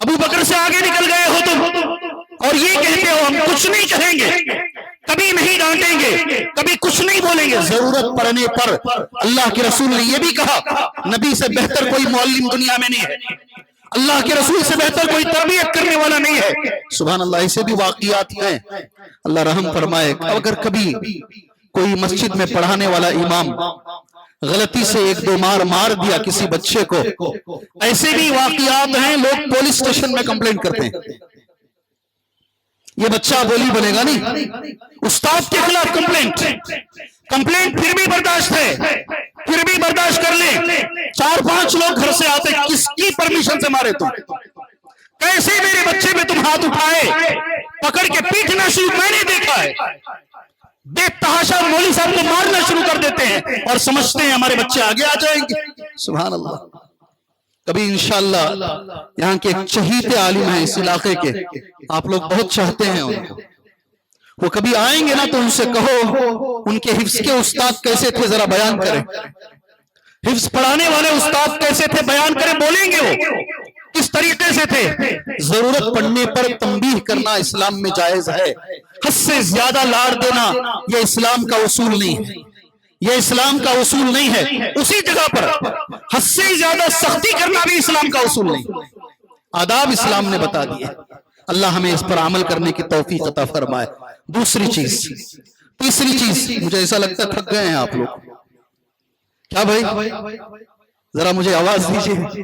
ابو بکر سے آگے نکل گئے ہو تم، اور یہ کہتے ہو ہم کچھ نہیں کہیں گے، کبھی نہیں ڈانٹیں گے، کبھی کچھ نہیں بولیں گے. ضرورت پڑنے پر اللہ کے رسول نے یہ بھی کہا نبی سے بہتر کوئی معلم دنیا میں نہیں ہے، اللہ کے رسول سے بہتر کوئی تربیت کرنے والا نہیں ہے. سبحان اللہ. ایسے بھی واقعات ہیں، اللہ رحم فرمائے. اگر کبھی کوئی مسجد میں پڑھانے والا امام غلطی سے ایک دو مار دیا کسی بچے کو، ایسے بھی واقعات ہیں، لوگ پولیس اسٹیشن میں کمپلینٹ کرتے ہیں. یہ بچہ بولی بنے گا نہیں، استاد کے خلاف کمپلینٹ پھر بھی برداشت ہے، پھر بھی برداشت کر لیں. 4-5 لوگ گھر سے آتے، کس کی پرمیشن سے مارے تم؟ کیسے میرے بچے میں تم ہاتھ اٹھائے، پکڑ کے پیٹنا شروع، میں نے دیکھا ہے. بے تحاشا مولوی صاحب کو مارنا شروع کر دیتے ہیں اور سمجھتے ہیں ہمارے بچے آگے آ جائیں گے. سبحان اللہ. کبھی انشاءاللہ یہاں کے ایک چہیتے عالم ہیں اس علاقے کے، آپ لوگ بہت چاہتے ہیں ان کو، وہ کبھی آئیں گے نا تو ان سے کہو ان کے حفظ کے استاد کیسے تھے ذرا بیان کریں، حفظ پڑھانے والے استاد کیسے تھے بیان کریں. بولیں گے وہ کس طریقے سے تھے. ضرورت پڑنے پر تنبیہ کرنا اسلام میں جائز ہے. حد سے زیادہ لاڑ دینا یہ اسلام کا اصول نہیں ہے، یہ اسلام کا اصول نہیں ہے. اسی جگہ پر حد سے زیادہ سختی کرنا بھی اسلام کا اصول نہیں. آداب اسلام نے بتا دیے. اللہ ہمیں اس پر عمل کرنے کی توفیق عطا فرمائے. دوسری چیز، تیسری چیز، مجھے ایسا لگتا ہے تھک گئے ہیں آپ لوگ. کیا بھائی؟ ذرا مجھے آواز دیجیے.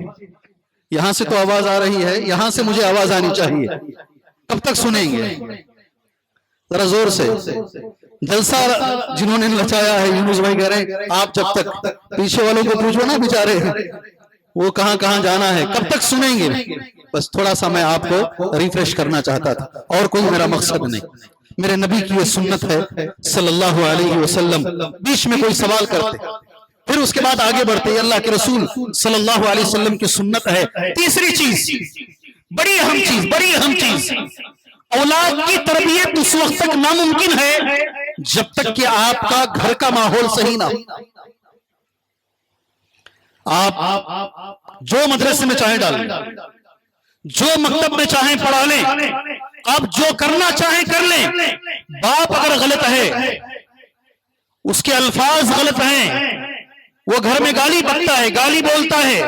یہاں سے تو آواز آ رہی ہے، یہاں سے مجھے آواز آنی چاہیے. کب تک سنیں گے؟ ذرا زور سے. جلسہ جنہوں نے لچایا ہے یونس بھائی کہہ رہے ہیں آپ جب تک پیچھے والوں کو پوچھو نا بیچارے وہ کہاں کہاں جانا ہے, کب تک سنیں گے؟ بس تھوڑا سا میں آپ کو ریفریش کرنا چاہتا تھا, اور کوئی میرا مقصد نہیں. میرے نبی کی یہ سنت ہے صلی اللہ علیہ وسلم. بیچ میں کوئی سوال کرتے پھر اس کے بعد آگے بڑھتے, اللہ کے رسول صلی اللہ علیہ وسلم کی سنت ہے. تیسری چیز, بڑی اہم چیز, اولاد کی تربیت اس وقت تک ناممکن ہے جب تک کہ آپ کا گھر کا ماحول صحیح نہ ہو. آپ جو مدرسے میں چاہیں ڈال لیں, جو مکتب میں چاہیں پڑھا لیں, آپ جو کرنا چاہیں کر لیں, باپ اگر غلط ہے, اس کے الفاظ غلط ہیں, وہ گھر میں گالی بکتا ہے, گالی بولتا ہے,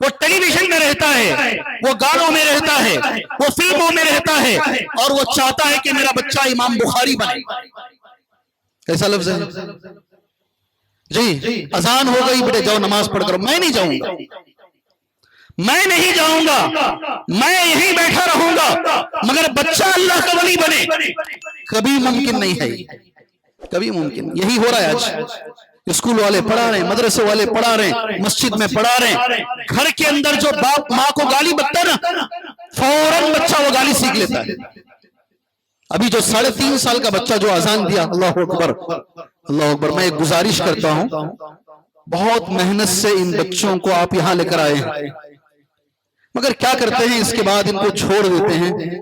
وہ ٹیلی ویژن میں رہتا ہے, وہ گانوں میں رہتا ہے, وہ فلموں میں رہتا ہے, اور وہ چاہتا ہے کہ میرا بچہ امام بخاری بنے. کیسا لفظ ہے جی؟ اذان ہو گئی بیٹے جاؤ نماز پڑھ کر. میں نہیں جاؤں گا, میں نہیں جاؤں گا, میں یہیں بیٹھا رہوں گا, مگر بچہ اللہ کا ولی بنے. کبھی ممکن نہیں ہے, کبھی ممکن. یہی ہو رہا ہے آج. اسکول والے پڑھا رہے ہیں, مدرسے والے پڑھا رہے ہیں, مسجد میں پڑھا رہے ہیں. گھر کے اندر جو باپ ماں کو گالی بکتا ہے نا, فوراً بچہ وہ گالی سیکھ لیتا ہے. ابھی جو 3.5 سال کا بچہ جو اذان دیا, اللہ اکبر اللہ اکبر. میں ایک گزارش کرتا ہوں, بہت محنت سے ان بچوں کو آپ یہاں لے کر آئے ہیں, مگر کیا کرتے ہیں اس کے بعد ان کو چھوڑ دیتے ہیں.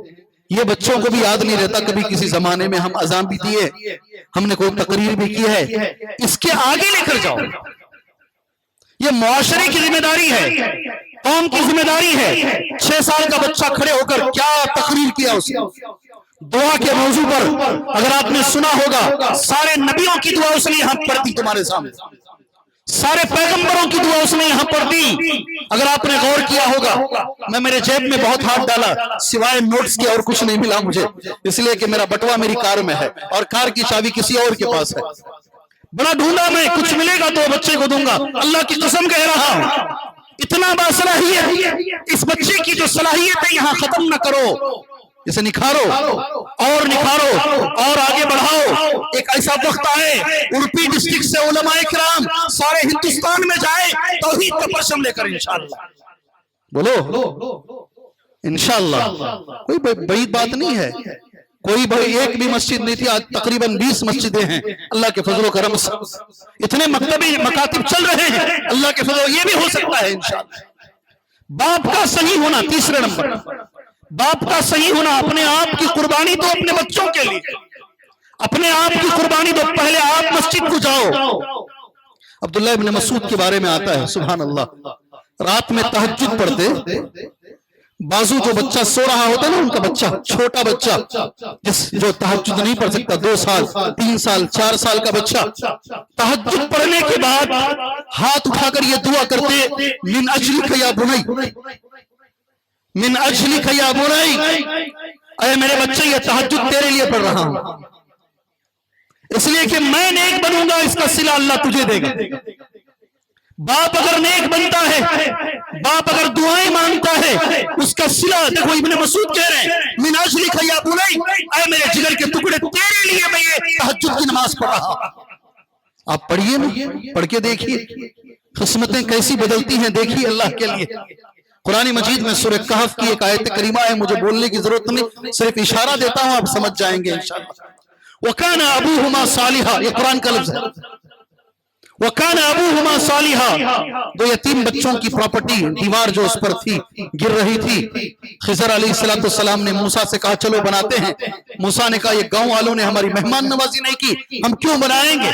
یہ بچوں کو بھی یاد نہیں رہتا کبھی کسی زمانے میں ہم اذان بھی دیے, ہم نے کوئی تقریر بھی کی ہے. اس کے آگے لے کر جاؤ. یہ معاشرے کی ذمہ داری ہے, قوم کی ذمہ داری ہے. 6 سال کا بچہ کھڑے ہو کر کیا تقریر کیا اس نے دعا کے موضوع پر. اگر آپ نے سنا ہوگا سارے نبیوں کی دعا اس نے یہاں پڑھ دی تمہارے سامنے, سارے پیغمبروں کی دعا اس نے یہاں پڑھ دی. اگر آپ نے غور کیا ہوگا, میں میرے جیب میں بہت ہاتھ ڈالا, سوائے نوٹس کے اور کچھ نہیں ملا مجھے, اس لیے کہ میرا بٹوا میری کار میں ہے اور کار کی چابی کسی اور کے پاس ہے. بڑا ڈھونڈا میں, کچھ ملے گا تو بچے کو دوں گا. اللہ کی قسم کہہ رہا ہوں, اتنا باصلاحیت اس بچے کی جو صلاحیت ہے یہاں ختم نہ کرو, اسے نکھارو اور نکھارو اور آگے بڑھاؤ. ایک ایسا وقت آئے اڑپی ڈسٹرکٹ سے علماء کرام سارے ہندوستان میں جائے توحید کا پرچم لے کر انشاءاللہ. بولو انشاءاللہ. کوئی بڑی بات نہیں ہے, کوئی ایک بھی مسجد نہیں تھی, آج تقریباً 20 مسجدیں ہیں اللہ کے فضل و کرم سے. اتنے مکاتب چل رہے ہیں اللہ کے فضل. یہ بھی ہو سکتا ہے انشاءاللہ. باپ کا صحیح ہونا, تیسرے نمبر باپ کا صحیح ہونا. اپنے آپ کی قربانی دو اپنے بچوں کے لیے, اپنے آپ کی قربانی دو. پہلے آپ مسجد کو جاؤ. عبداللہ ابن مسعود کے بارے میں آتا ہے سبحان اللہ, رات میں تہجد پڑھتے, بازو جو بچہ سو رہا ہوتا ہے نا, ان کا بچہ, چھوٹا بچہ جو تہجد نہیں پڑھ سکتا, 2 سال 3 سال 4 سال کا بچہ, تہجد پڑھنے کے بعد ہاتھ اٹھا کر یہ دعا کرتے, من اجلک یا بنی, من اجلک یا بنی, اے میرے بچے یہ تہجد تیرے لیے پڑھ رہا ہوں, اس لیے کہ میں نیک بنوں گا, اس کا صلہ اللہ تجھے دے گا. باپ اگر نیک بنتا ہے, باپ اگر دعائیں مانگتا ہے, اس کا صلہ. دیکھو ابن مسعود کہہ رہے ہیں من اجلک یا بنی, اے میرے جگر کے ٹکڑے تیرے لیے میں یہ تہجد کی نماز پڑھ رہا ہوں. آپ پڑھیے نا, پڑھ کے دیکھیے قسمتیں کیسی بدلتی ہیں, دیکھیے اللہ کے لیے. قرآن مجید میں سورہ کہف کی ایک آیت کریمہ ہے, مجھے بولنے کی ضرورت نہیں, صرف اشارہ دیتا ہوں, آپ سمجھ جائیں گے انشاءاللہ. وَكَانَ أَبُوهُمَا صَالِحًا, یہ قرآن کا لفظ ہے. وَكَانَ أَبُوهُمَا صَالِحًا, 2 یتیم بچوں کی پراپرٹی, دیوار جو اس پر تھی گر رہی تھی. خضر علیہ السلام نے موسیٰ سے کہا چلو بناتے ہیں. موسیٰ نے کہا یہ گاؤں والوں نے ہماری مہمان نوازی نہیں کی, ہم کیوں بنائیں گے.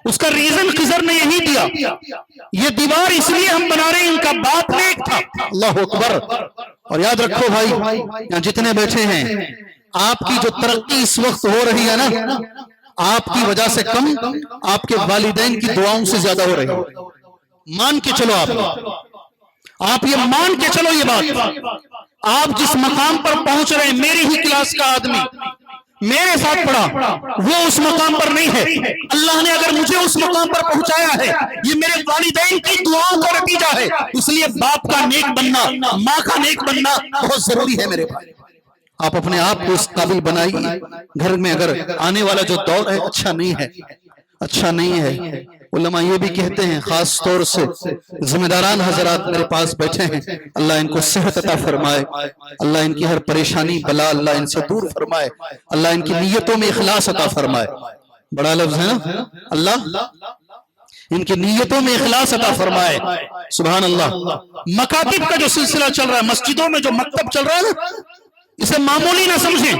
اس کا ریزن خضر نے یہی دیا, یہ دیوار اس لیے ہم بنا رہے ہیں, ان کا باپ نیک تھا. اللہ اکبر. اور یاد رکھو بھائی, یہاں جتنے بیٹھے ہیں, آپ کی جو ترقی اس وقت ہو رہی ہے نا, آپ کی وجہ سے کم, آپ کے والدین کی دعاؤں سے زیادہ ہو رہی ہے. مان کے چلو, آپ یہ مان کے چلو یہ بات. آپ جس مقام پر پہنچ رہے ہیں, میری ہی کلاس کا آدمی میرے ساتھ پڑھا, وہ اس مقام پر نہیں ہے. اللہ نے اگر مجھے اس مقام پر پہنچایا ہے, یہ میرے والدین کی دعاؤں کا نتیجہ ہے. اس لیے باپ کا نیک بننا, ماں کا نیک بننا بہت ضروری ہے میرے بھائی. آپ اپنے آپ کو اس قابل بنائیے. گھر میں اگر آنے والا جو دور ہے اچھا نہیں ہے. علماء یہ بھی کہتے ہیں، خاص طور سے ذمہ داران حضرات میرے پاس بیٹھے ہیں، اللہ ان کو صحت عطا فرمائے، اللہ ان کی ہر پریشانی بلا اللہ ان سے دور فرمائے، اللہ ان کی نیتوں میں اخلاص عطا فرمائے. بڑا لفظ ہے نا، اللہ ان کی نیتوں میں اخلاص عطا فرمائے. سبحان اللہ. مکاتب کا جو سلسلہ چل رہا ہے، مسجدوں میں جو مکتب چل رہا ہے نا، اسے معمولی نہ سمجھیں.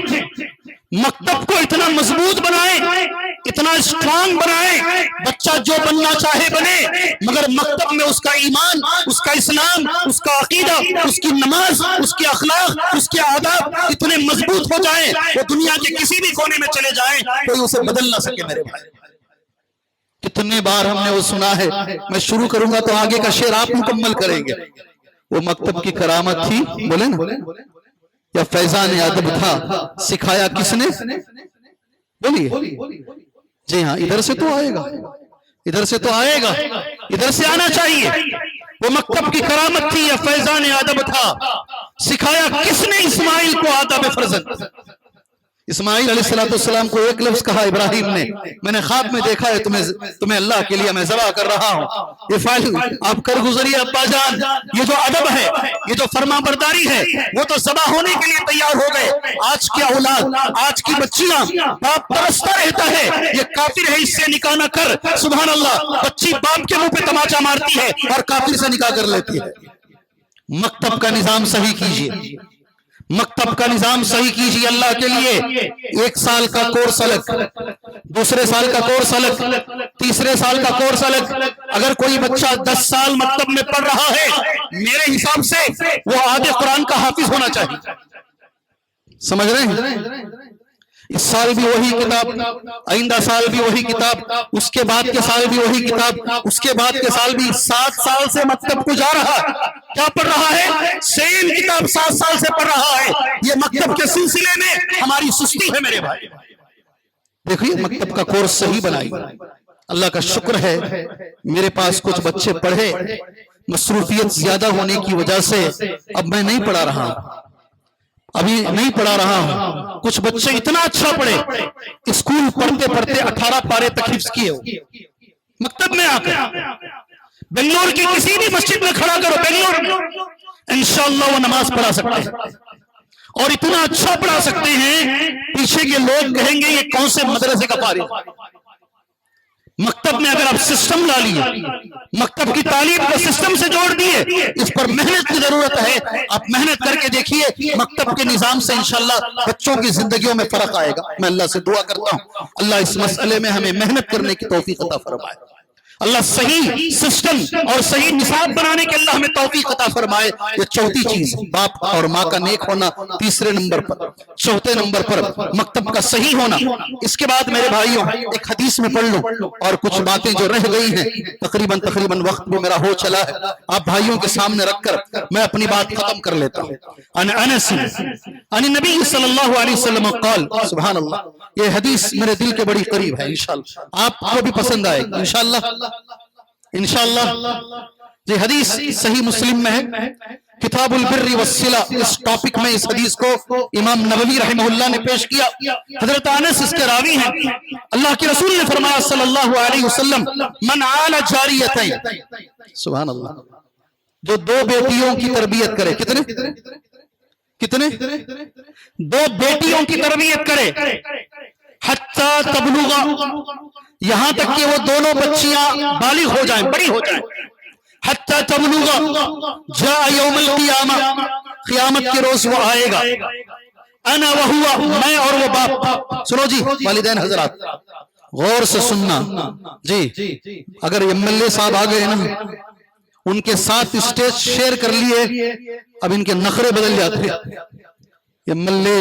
مکتب کو اتنا مضبوط بنائیں، اتنا اسٹرانگ بنائیں، بچہ جو بننا چاہے بنے، مگر مکتب میں اس کا ایمان، اس کا اسلام، اس کا عقیدہ، اس کی نماز، اس کے اخلاق، اس کے آداب اتنے مضبوط ہو جائیں وہ دنیا کے کسی بھی کونے میں چلے جائیں کوئی اسے بدل نہ سکے. میرے بھائی کتنے بار ہم نے وہ سنا ہے. میں شروع کروں گا تو آگے کا شعر آپ مکمل کریں گے. وہ مکتب کی کرامت تھی، بولے نا، یا فیضان ادب تھا، سکھایا کس نے؟ بولیے. جی ہاں، ادھر سے تو آئے گا، ادھر سے آنا چاہیے. وہ مکتب کی کرامت تھی یا فیضان ادب تھا، سکھایا کس نے اسماعیل کو آداب فرزند. اسماعیل علیہ السلام کو ایک لفظ کہا ابراہیم نے، میں نے خواب میں دیکھا ہے تمہیں اللہ کے لیے میں ذبح کر رہا ہوں. یہ فائل آپ کر گزریے ابا جان. یہ جو ادب ہے، یہ جو فرما برداری ہے، وہ تو ذبح ہونے کے لیے تیار ہو گئے. آج کی اولاد، آج کی بچیاں، باپ ترستا رہتا ہے یہ کافر ہے اس سے نکاح نہ کر. سبحان اللہ. بچی باپ کے منہ پہ تماچا مارتی ہے اور کافر سے نکاح کر لیتی ہے. مکتب کا نظام صحیح کیجیے، مکتب کا نظام صحیح کیجیے اللہ کے لیے. 1 سال کا کورس الگ، دوسرے سال کا کورس الگ، تیسرے سال کا کورس الگ. اگر کوئی بچہ 10 سال مکتب میں پڑھ رہا ہے، میرے حساب سے وہ آدھے قرآن کا حافظ ہونا چاہیے. سمجھ رہے ہیں؟ اس سال بھی وہی کتاب، آئندہ سال بھی وہی کتاب، اس کے بعد کے سال بھی وہی کتاب، اس کے بعد کے سال بھی. 7 سال سے مکتب کو جا رہا ہے، کیا پڑھ رہا ہے؟ سیم کتاب 7 سال سے پڑھ رہا ہے. یہ مکتب کے سلسلے میں ہماری سستی ہے میرے بھائی. دیکھیے مکتب کا کورس صحیح بنائی. اللہ کا شکر ہے میرے پاس کچھ بچے پڑھے، مصروفیت زیادہ ہونے کی وجہ سے اب میں نہیں پڑھا رہا ہوں، کچھ بچے اتنا اچھا پڑھے، اسکول پڑھتے پڑھتے 18 پارے تک حفظ کیے ہو. مکتب میں آ کر بنگلور کی کسی بھی مسجد میں کھڑا کرو، بنگلور میں انشاءاللہ وہ نماز پڑھا سکتے ہیں اور اتنا اچھا پڑھا سکتے ہیں پیچھے کے لوگ کہیں گے یہ کون سے مدرسے کا فارغ. مکتب میں اگر آپ سسٹم لا لیے، مکتب کی تعلیم کو سسٹم سے جوڑ دیے، اس پر محنت کی ضرورت ہے. آپ محنت کر کے دیکھیے مکتب کے نظام سے انشاءاللہ بچوں کی زندگیوں میں فرق آئے گا. میں اللہ سے دعا کرتا ہوں اللہ اس مسئلے میں ہمیں محنت کرنے کی توفیق عطا فرمائے. اللہ صحیح سسٹم اور صحیح نصاب بنانے کے اللہ ہمیں توفیق عطا فرمائے. یہ چوتھی چیز باپ اور ماں کا نیک ہونا تیسرے نمبر پر. چوتھے نمبر پر مکتب کا صحیح ہونا. اس کے بعد میرے بھائیوں ایک حدیث میں پڑھ لوں اور کچھ باتیں جو رہ گئی ہیں، تقریباً وقت بھی میرا ہو چلا ہے، آپ بھائیوں کے سامنے رکھ کر میں اپنی بات ختم کر لیتا ہوں. انس عن نبی صلی اللہ علیہ وسلم قال. سبحان اللہ. یہ حدیث میرے دل کے بڑی قریب ہے، انشاءاللہ آپ کو بھی پسند آئے گی انشاءاللہ. یہ حدیث صحیح مسلم میں ہے، کتاب البر والصلہ. اس ٹاپک میں اس حدیث کو امام نووی رحمہ اللہ نے پیش کیا. حضرت انس اس کے راوی ہیں. اللہ کے رسول نے فرمایا صلی اللہ علیہ وسلم من عال جاریتین. سبحان اللہ. جو 2 بیٹیوں کی تربیت کرے. کتنے 2 بیٹیوں کی تربیت کرے. حتی تبلغ، یہاں تک کہ وہ دونوں بچیاں بالغ ہو جائیں، بڑی ہو جائیں. حتی تبلغ جاء یوم القیامہ، قیامت کے روز وہ آئے گا. انا وہو، میں اور وہ باپ. سنو جی والدین حضرات، غور سے سننا جی. اگر MLA صاحب آ گئے نا، ان کے ساتھ اسٹیج شیئر کر لیے، اب ان کے نخرے بدل جاتے. MLA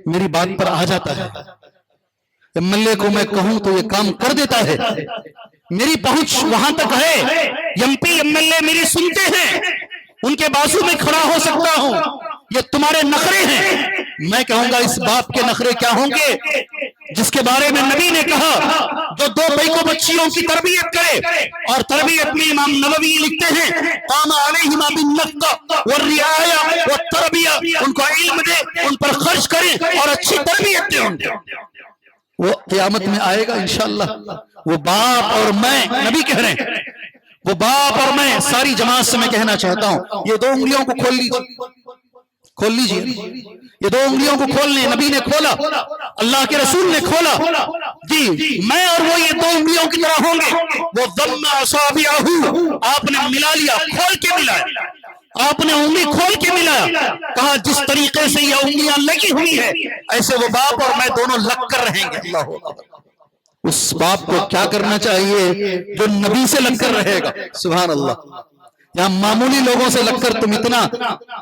میری بات پر آ جاتا ہے، MLA کو میں کہوں تو یہ کام کر دیتا ہے، میری پہنچ وہاں تک ہے. MP MLA میری سنتے ہیں، ان کے بازو میں کھڑا ہو سکتا ہوں. یہ تمہارے نخرے ہیں. میں کہوں گا اس باپ کے نخرے کیا ہوں گے؟ جس کے بارے میں نبی نے کہا جو دو بیکو بچیوں کی تربیت کرے، اور تربیت میں امام نووی لکھتے ہیں قام علیہما بالنفقہ والرعایہ والتربیہ، ان کو علم دے، ان پر خرچ کرے اور اچھی تربیت دے ان کو. وہ قیامت میں آئے گا انشاءاللہ. وہ باپ اور میں، نبی کہہ رہے ہیں، وہ باپ اور میں ساری جماعت سے میں کہنا چاہتا ہوں یہ دو انگلیوں کو کھول لیجیے، کھول لیجیے. یہ دو انگلیوں کو کھول لیں. نبی نے کھولا، اللہ کے رسول نے کھولا. جی میں اور وہ یہ دو انگلیوں کی طرح ہوں گے. وہ ضم اصابعہ، آپ نے ملا لیا، کھول کے ملایا، آپ نے انگلی کھول کے ملایا. کہا جس طریقے سے یہ انگلیاں لگی ہوئی ہے ایسے وہ باپ اور میں دونوں لگ کر رہیں گے. اللہ اکبر. اس باپ کو کیا کرنا چاہیے جو نبی سے لگ کر رہے گا. سبحان اللہ. یہاں معمولی لوگوں سے لگ کر تم اتنا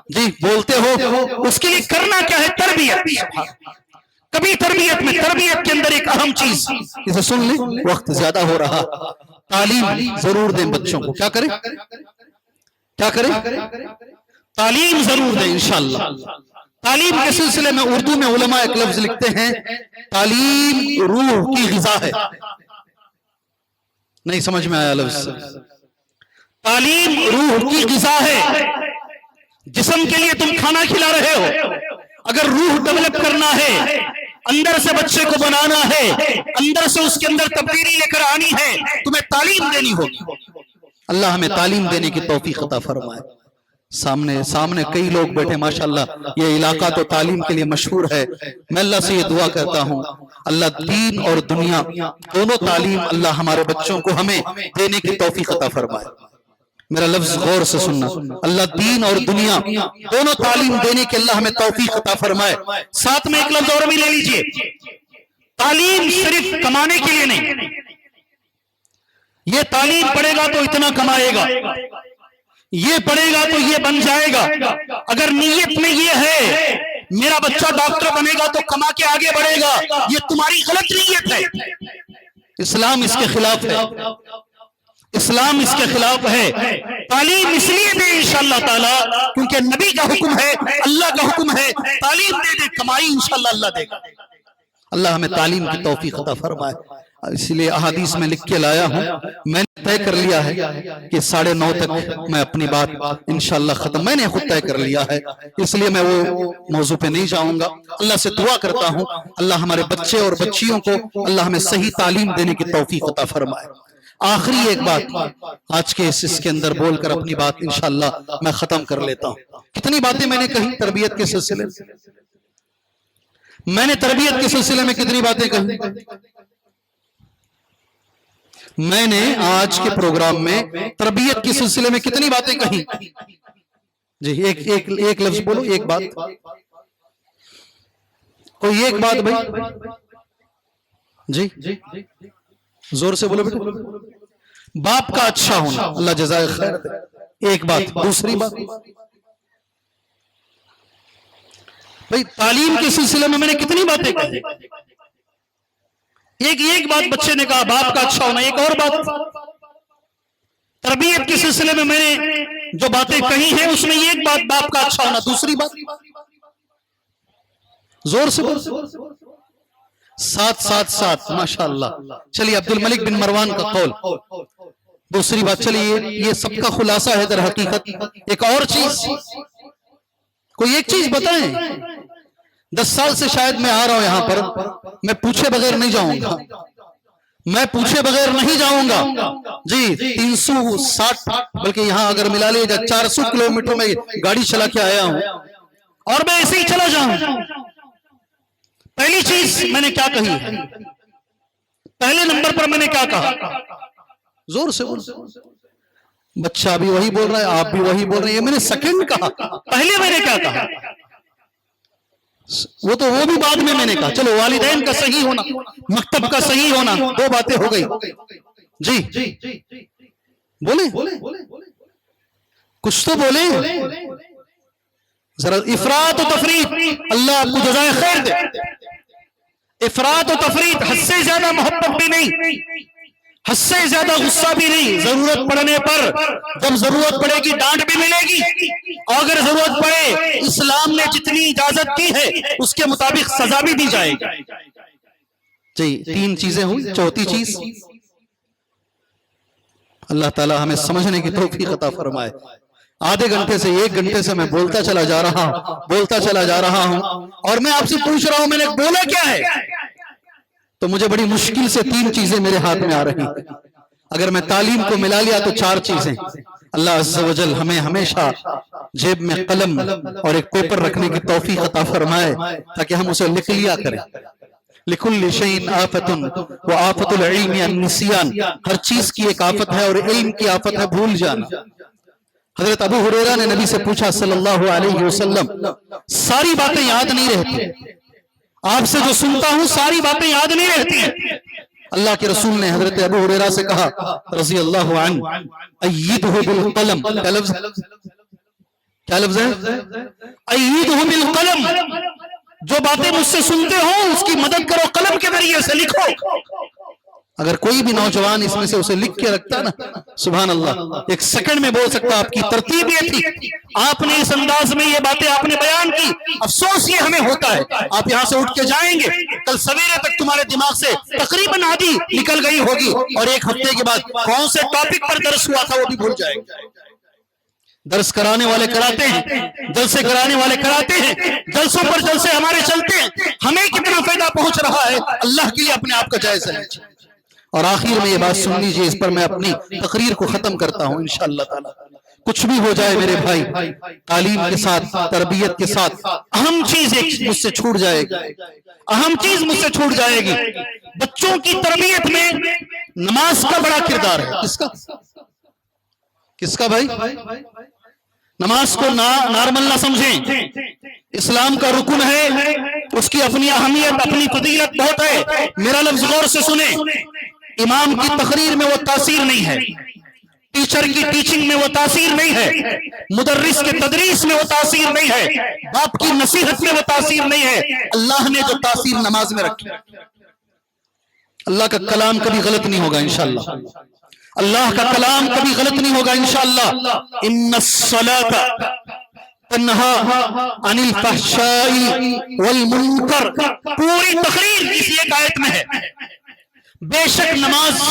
جی بولتے ہو، اس کے لیے کرنا کیا ہے؟ تربیت. کبھی تربیت میں، تربیت کے اندر ایک اہم چیز اسے سن لیں، وقت زیادہ ہو رہا. تعلیم ضرور دیں بچوں کو. کیا کریں؟ کیا کریں؟ تعلیم ضرور دیں انشاءاللہ. تعلیم کے سلسلے میں اردو میں علماء ایک لفظ لکھتے ہیں تعلیم روح کی غذا ہے. نہیں سمجھ میں آیا لفظ؟ تعلیم روح کی غذا ہے. جسم کے لیے تم کھانا کھلا رہے ہو، اگر روح ڈیولپ کرنا ہے، اندر سے بچے کو بنانا ہے، اندر سے اس کے اندر تبدیلی لے کر آنی ہے، تمہیں تعلیم دینی ہوگی. اللہ ہمیں تعلیم دینے کی توفیق عطا فرمائے. سامنے کئی لوگ بیٹھے ماشاءاللہ. یہ علاقہ تو تعلیم کے لیے مشہور ہے. میں اللہ سے یہ دعا کرتا ہوں اللہ دین اور دنیا دونوں تعلیم اللہ ہمارے بچوں کو ہمیں دینے کی توفیق عطا فرمائے. میرا لفظ غور سے سننا، اللہ دین اور دنیا دونوں تعلیم دینے کے اللہ ہمیں توفیق عطا فرمائے. ساتھ میں ایک لفظ اور بھی لے لیجئے، تعلیم صرف کمانے کے لیے نہیں. یہ تعلیم پڑھے گا تو اتنا کمائے گا، یہ پڑھے گا تو یہ بن جائے گا. اگر نیت میں یہ ہے میرا بچہ ڈاکٹر بنے گا تو کما کے آگے بڑھے گا، یہ تمہاری غلط نیت ہے. اسلام اس کے خلاف ہے. اسلام اس کے خلاف ہے. تعلیم اس لیے دے انشاءاللہ تعالی کیونکہ نبی کا حکم ہے، اللہ کا حکم ہے. تعلیم دے دے، کمائی انشاءاللہ اللہ دے گا. اللہ ہمیں تعلیم کی توفیق عطا فرمائے. اس لیے احادیث میں لکھ کے لایا ہوں. میں نے طے کر لیا ہے کہ 9:30 تک میں اپنی بات انشاءاللہ ختم، میں نے خود طے کر لیا ہے، اس لیے میں وہ موضوع پہ نہیں جاؤں گا. اللہ سے دعا کرتا ہوں اللہ ہمارے بچے اور بچیوں کو اللہ ہمیں صحیح تعلیم دینے کی توفیق عطا فرمائے. آخری ایک بات آج کے اس کے اندر بول کر اپنی بات انشاءاللہ میں ختم کر لیتا ہوں. کتنی باتیں میں نے کہی تربیت کے سلسلے میں نے تربیت کے سلسلے میں کتنی باتیں کہی. میں نے آج کے پروگرام میں تربیت کے سلسلے میں کتنی باتیں کہی. جی ایک لفظ بولو، ایک بات، کوئی ایک بات بھائی. جی زور سے بولو بیٹا. باپ کا اچھا ہونا، اللہ جزائے خیر دے. ایک بات. دوسری بات بھائی تعلیم کے سلسلے میں نے کتنی باتیں کہی. ایک بات بچے نے کہا باپ کا اچھا ہونا. ایک اور بات تربیت کے سلسلے میں نے جو باتیں کہی ہیں اس میں ایک بات باپ کا اچھا ہونا. دوسری بات زور سے بول. ساتھ ماشاءاللہ. چلیے عبد الملک بن مروان کا قول. دوسری بات چلیے یہ سب کا خلاصہ ہے در حقیقت. ایک اور چیز، کوئی ایک چیز بتائیں. 10 سال سے شاید میں آ رہا ہوں یہاں پر، میں پوچھے بغیر نہیں جاؤں گا. میں پوچھے بغیر نہیں جاؤں گا. جی 360 بلکہ یہاں اگر ملا لے جا 400 کلومیٹر میں گاڑی چلا کے آیا ہوں اور میں ایسے ہی چلا جاؤں. پہلی چیز میں نے کیا کہی ہے، پہلے نمبر پر میں نے کیا کہا. زور سے بول. بچہ بھی وہی بول رہا ہے، آپ بھی وہی بول رہے ہیں. میں نے سیکنڈ کہا، پہلے میں نے کیا کہا. وہ بھی بعد میں نے کہا. چلو والدین کا صحیح ہونا، مکتب کا صحیح ہونا، 2 باتیں ہو گئی. جی بولیں کچھ تو بولیں ذرا. افراط و تفریط اللہ آپ کو جزائے خیر دے. افراط و تفریط، حد سے زیادہ محبت بھی نہیں، حد سے زیادہ غصہ بھی نہیں. ضرورت پڑنے پر جب ضرورت پڑے گی ڈانٹ بھی ملے گی، اور اگر ضرورت پڑے اسلام نے جتنی اجازت دی ہے اس کے مطابق سزا بھی دی جائے گی. جی 3 چیزیں ہوئی، چوتھی چیز اللہ تعالی ہمیں سمجھنے کی توفیق عطا فرمائے۔ آدھے گھنٹے سے 1 گھنٹے سے میں بولتا چلا جا رہا ہوں اور میں آپ سے پوچھ رہا ہوں میں نے بولا کیا ہے، تو مجھے بڑی مشکل سے 3 چیزیں میرے ہاتھ میں آ رہی ہیں۔ اگر میں تعلیم کو ملا لیا تو 4 چیزیں۔ اللہ عز و جل ہمیں ہمیشہ جیب میں قلم اور ایک پیپر رکھنے کی توفیق عطا فرمائے تاکہ ہم اسے لکھ لیا کریں۔ لِكُلِّ شَيْءٍ آفَةٌ وَآفَةُ الْعِلْمِ النِّسْيَانُ، ہر چیز کی ایک آفت ہے اور علم کی آفت ہے بھول جانا۔ حضرت ابو ہریرہ نے نبی سے پوچھا صلی اللہ علیہ وسلم، ساری باتیں یاد نہیں رہتی، آپ سے جو سنتا ہوں ساری باتیں یاد نہیں رہتی ہیں۔ اللہ کے رسول نے حضرت ابو ہریرہ سے کہا رضی اللہ عنہ، ایدہ بالقلم، کیا لفظ ہے؟ ایدہ بالقلم، جو باتیں مجھ سے سنتے ہو اس کی مدد کرو، قلم کے ذریعے سے لکھو۔ اگر کوئی بھی نوجوان اس میں سے اسے لکھ کے رکھتا نا، سبحان اللہ، 1 سیکنڈ میں بول سکتا۔ آپ کی ترتیب یہ تھی، آپ نے اس انداز میں یہ باتیں آپ نے بیان کی، افسوس یہ ہمیں ہوتا ہے آپ یہاں سے اٹھ کے جائیں گے، کل سویرے تک تمہارے دماغ سے تقریباً آدھی نکل گئی ہوگی اور 1 ہفتے کے بعد کون سے ٹاپک پر درس ہوا تھا وہ بھی بھول جائیں گے۔ درس کرانے والے کراتے ہیں، جلسے کرانے والے کراتے ہیں، جلسوں پر جلسے ہمارے چلتے ہیں، ہمیں کتنا فائدہ پہنچ رہا ہے اللہ کے لیے اپنے آپ کا جائزہ لیجیے۔ اور آخر میں یہ بات سن لیجئے، اس پر میں اپنی تقریر کو ختم کرتا ہوں انشاءاللہ تعالی۔ کچھ بھی ہو جائے میرے بھائی، تعلیم کے ساتھ، تربیت کے ساتھ اہم چیز ایک مجھ سے چھوٹ جائے گی، اہم چیز مجھ سے چھوٹ جائے گی۔ بچوں کی تربیت میں نماز کا بڑا کردار ہے۔ کس کا بھائی؟ نماز کو نارمل نہ سمجھیں، اسلام کا رکن ہے، اس کی اپنی اہمیت، اپنی فضیلت بہت ہے۔ میرا لفظ غور سے سنیں، امام کی تقریر میں وہ تاثیر نہیں ہے، ٹیچر کی ٹیچنگ میں وہ تاثیر نہیں ہے، مدرس کے تدریس میں وہ تاثیر نہیں ہے، باپ کی نصیحت میں وہ تاثیر نہیں ہے۔ اللہ نے جو تاثیر نماز میں رکھی، اللہ کا کلام کبھی غلط نہیں ہوگا انشاءاللہ، اللہ کا کلام کبھی غلط نہیں ہوگا انشاءاللہ۔ ان الصلاۃ تنہا عن الفحشاء والمنکر، پوری تقریر اسی ایک آیت میں ہے۔ بے شک نماز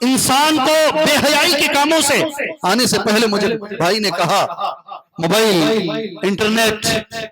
انسان کو بے حیائی کے کاموں سے، آنے سے پہلے مجھے بھائی نے کہا موبائل، انٹرنیٹ،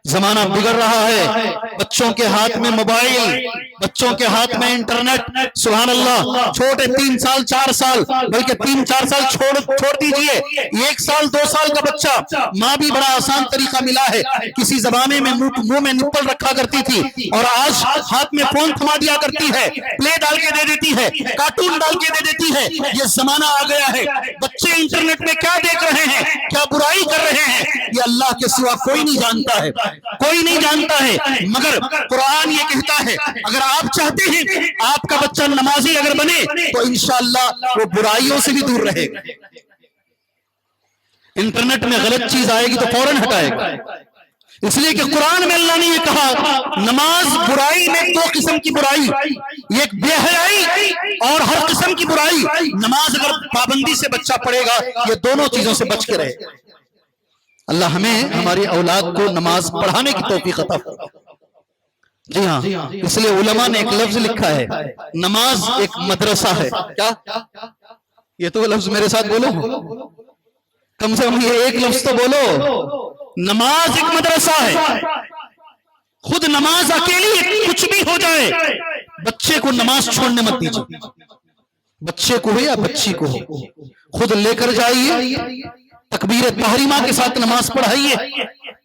زمانہ بگڑ رہا ہے، بچوں کے ہاتھ میں موبائل، بچوں کے ہاتھ میں انٹرنیٹ، سبحان اللہ، چھوٹے 3 سال 4 سال بلکہ 3-4 سال چھوڑ دیجئے، 1 سال 2 سال کا بچہ، ماں بھی بڑا آسان طریقہ ملا ہے، کسی زمانے میں منہ میں نپل رکھا کرتی تھی اور آج ہاتھ میں فون تھما دیا کرتی ہے، پلے ڈال کے دے دیتی ہے، کارٹون ڈال کے دے دیتی ہے۔ یہ زمانہ آ گیا ہے، بچے انٹرنیٹ میں کیا دیکھ رہے ہیں، کیا برائی کر رہے ہیں، یہ اللہ کے سوا کوئی نہیں جانتا ہے، کوئی نہیں جانتا ہے۔ مگر قرآن یہ کہتا ہے اگر آپ چاہتے ہیں آپ کا بچہ نمازی اگر بنے تو انشاءاللہ وہ برائیوں سے بھی دور رہے گا۔ انٹرنیٹ میں غلط چیز آئے گی تو فوراً ہٹائے گا، اس لیے کہ قرآن میں اللہ نے یہ کہا نماز برائی میں 2 قسم کی برائی، ایک بے حیائی اور ہر قسم کی برائی۔ نماز اگر پابندی سے بچہ پڑھے گا یہ دونوں چیزوں سے بچ کے رہے گا۔ اللہ ہمیں ہماری اولاد کو نماز پڑھانے کی توفیق عطا فرمائے۔ جی ہاں، اس لیے علماء نے ایک لفظ لکھا ہے، نماز ایک مدرسہ ہے۔ کیا؟ یہ تو لفظ میرے ساتھ بولو، کم سے کم یہ ایک لفظ تو بولو، نماز ایک مدرسہ ہے۔ خود نماز اکیلی کچھ بھی ہو جائے، بچے کو نماز چھوڑنے مت دیجیے، بچے کو ہو یا بچی کو ہو، خود لے کر جائیے، تکبیر تحریمہ کے ساتھ نماز پڑھائیے،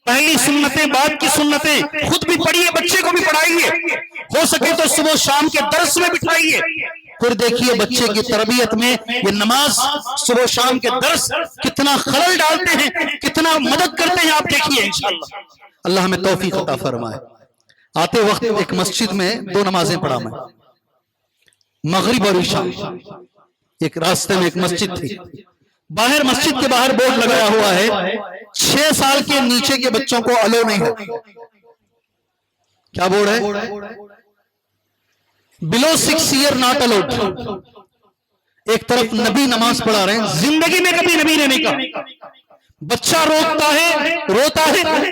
پہلی سنتیں بعد کی سنتیں خود بھی پڑھیے، بچے کو بھی پڑھائیے، ہو سکے تو صبح شام کے درس میں بٹھائیے۔ پھر دیکھیے بچے کی تربیت میں یہ نماز، صبح شام کے درس کتنا خلل ڈالتے ہیں، کتنا مدد کرتے ہیں، آپ دیکھیے انشاءاللہ۔ اللہ ہمیں توفیق عطا فرمائے۔ آتے وقت ایک مسجد میں 2 نمازیں پڑھا میں، مغرب اور عشاء۔ ایک راستے میں ایک مسجد تھی، باہر مسجد کے باہر بورڈ لگایا ہوا ہے 6 سال کے نیچے کے بچوں کو الو نہیں ہے۔ کیا بورڈ ہے؟ below 6 year not allowed۔ ایک طرف نبی نماز پڑھا رہے ہیں، زندگی میں کبھی نبی نے نہیں کہا۔ بچہ روتا ہے،